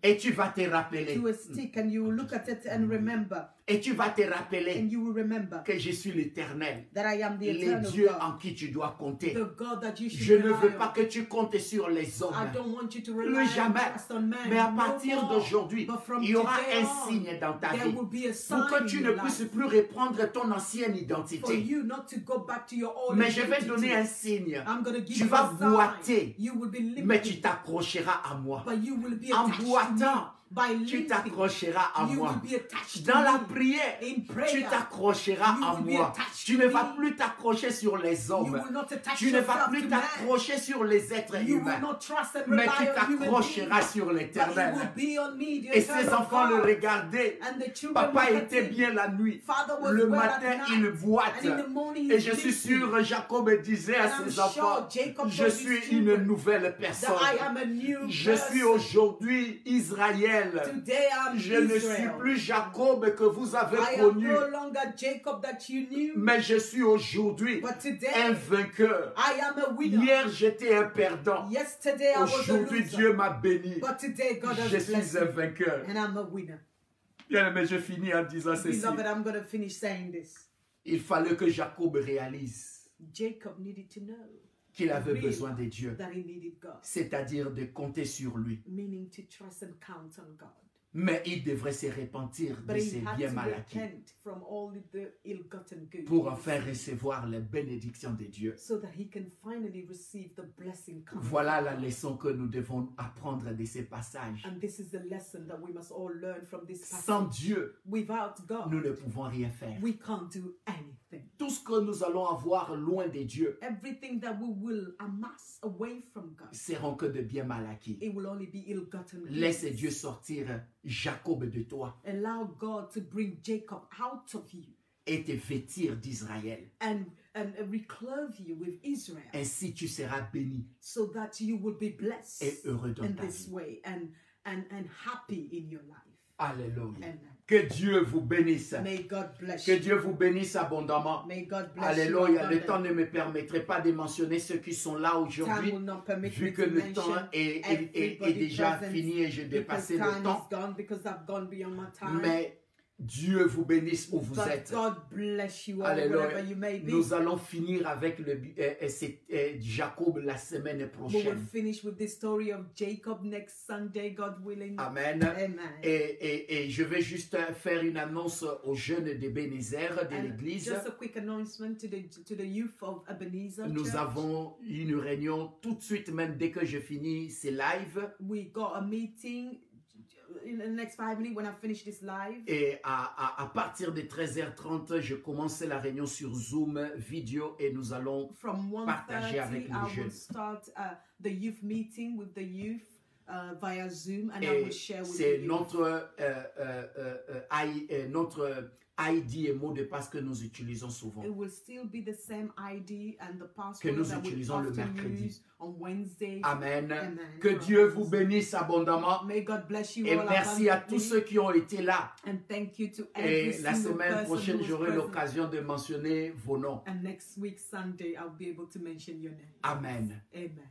Et tu vas te rappeler. To a stick, and you will look at it and remember, Et tu vas te rappeler and you will remember que je suis l'Éternel. that I am the Le eternal Dieu God, en qui tu dois compter. the God that you should Je ne rely veux on. pas que tu comptes sur les hommes. I don't want you to Plus rely jamais. just on man. Mais à no partir more. d'aujourd'hui, But from il y aura today un on, signe dans ta there vie will be a pour sign que in tu ne your puisses life plus reprendre ton ancienne for identité. you not to go back to your old Mais je vais identity. donner un signe. I'm going to give Tu you vas a sign. boiter, You will be mais limping, tu t'accrocheras à moi. but you will be En attached to me. boitant, By tu limping, t'accrocheras à you moi. will be attached to Dans la me. prière, In tu prayer, t'accrocheras you à will be moi. attached Tu to ne vas me. plus t'accrocher sur les You hommes. will not attach Tu ne vas yourself plus to man. t'accrocher sur les êtres You will humains. not trust and Mais rely tu on human beings. t'accrocheras sur But it l'éternel. will be on me, the Et ces eternal enfants le God. regardaient. And the children Papa looked at était him. bien la nuit. Father was Le well matin, at il night. boite. And in the morning, Et he's je suis sleeping. sûr, Jacob disait à And I'm ses sure enfants, Jacob je told his suis children une nouvelle that personne. I am a new Je suis person. aujourd'hui Israël. Today I'm Je ne suis Israel. plus Jacob que vous avez I am connu, no longer Jacob that you knew, mais je suis aujourd'hui but today un vainqueur. I am a winner. Hier, j'étais un perdant. Yesterday I was a Aujourd'hui, loser, Dieu m'a béni. but today God Je has blessed suis un me, vainqueur. and I'm a winner. Bien, mais je finis en disant ceci. Beloved, I'm going to finish saying this. Il fallait que Jacob réalise Jacob needed to know qu'il avait besoin de Dieu, that he needed God, c'est-à-dire de compter sur lui. meaning to trust and count on God. Mais il devrait se repentir de But he ses had biens to mal acquis repent from all the ill-gotten goods pour enfin recevoir les bénédictions de Dieu. so that he can finally receive the blessing coming. Voilà la leçon que nous devons apprendre de ces passages. And this is the lesson that we must all learn from this Sans passage. Dieu, Without God, nous ne pouvons rien faire. we can't do anything. Tout ce que nous allons avoir loin de Dieu Everything that we will amass away from God, seront que de biens mal acquis. it will only be ill-gotten Laisse goods. Dieu sortir Jacob de toi Allow God to bring Jacob out of you et te vêtir d'Israël. and reclothe you with Israel, Ainsi tu seras béni so that you will be blessed et heureux dans in ta this vie. way and happy in your life. Alléluia. Amen. Que Dieu vous bénisse. May God bless Que you. Dieu vous bénisse abondamment. May God bless Alléluia. you. Le temps ne me permettrait pas de mentionner ceux qui sont là Time aujourd'hui, will not permit vu me que to le temps mention est everybody déjà present fini et j'ai because dépassé le time temps. is gone, because I've gone beyond my time. Mais Dieu vous bénisse où vous But êtes. God bless you all Alléluia. wherever you may be. Nous allons finir avec Jacob la semaine We will prochaine. finish with the story of Jacob next Sunday, God willing. Amen. Amen. Et je vais juste faire une annonce aux jeunes d'Ebenezer, de And l'église. just a quick announcement to the youth of Ebenezer Nous Church. avons une réunion tout de suite, même dès que je finis ces lives. We got a meeting in the next 5 minutes when I finish this live. Et à partir de 13h30, je commence la réunion sur Zoom vidéo et nous allons From partager 1:30, avec les I jeunes. will start the youth meeting with the youth via Zoom, and I will Et share with c'est you. notre ID et mot de passe que nous utilisons souvent. It will still be the same ID and the Que password nous that we utilisons le often mercredi. use on Wednesday. Amen. Amen. Que Dieu vous bénisse abondamment. May God bless you Et all merci à abundantly. tous ceux qui ont été là. And thank you to every Et la single semaine person prochaine, who was j'aurai present. l'occasion de mentionner vos noms. And next week Sunday, I'll be able to mention your name. Amen. Amen.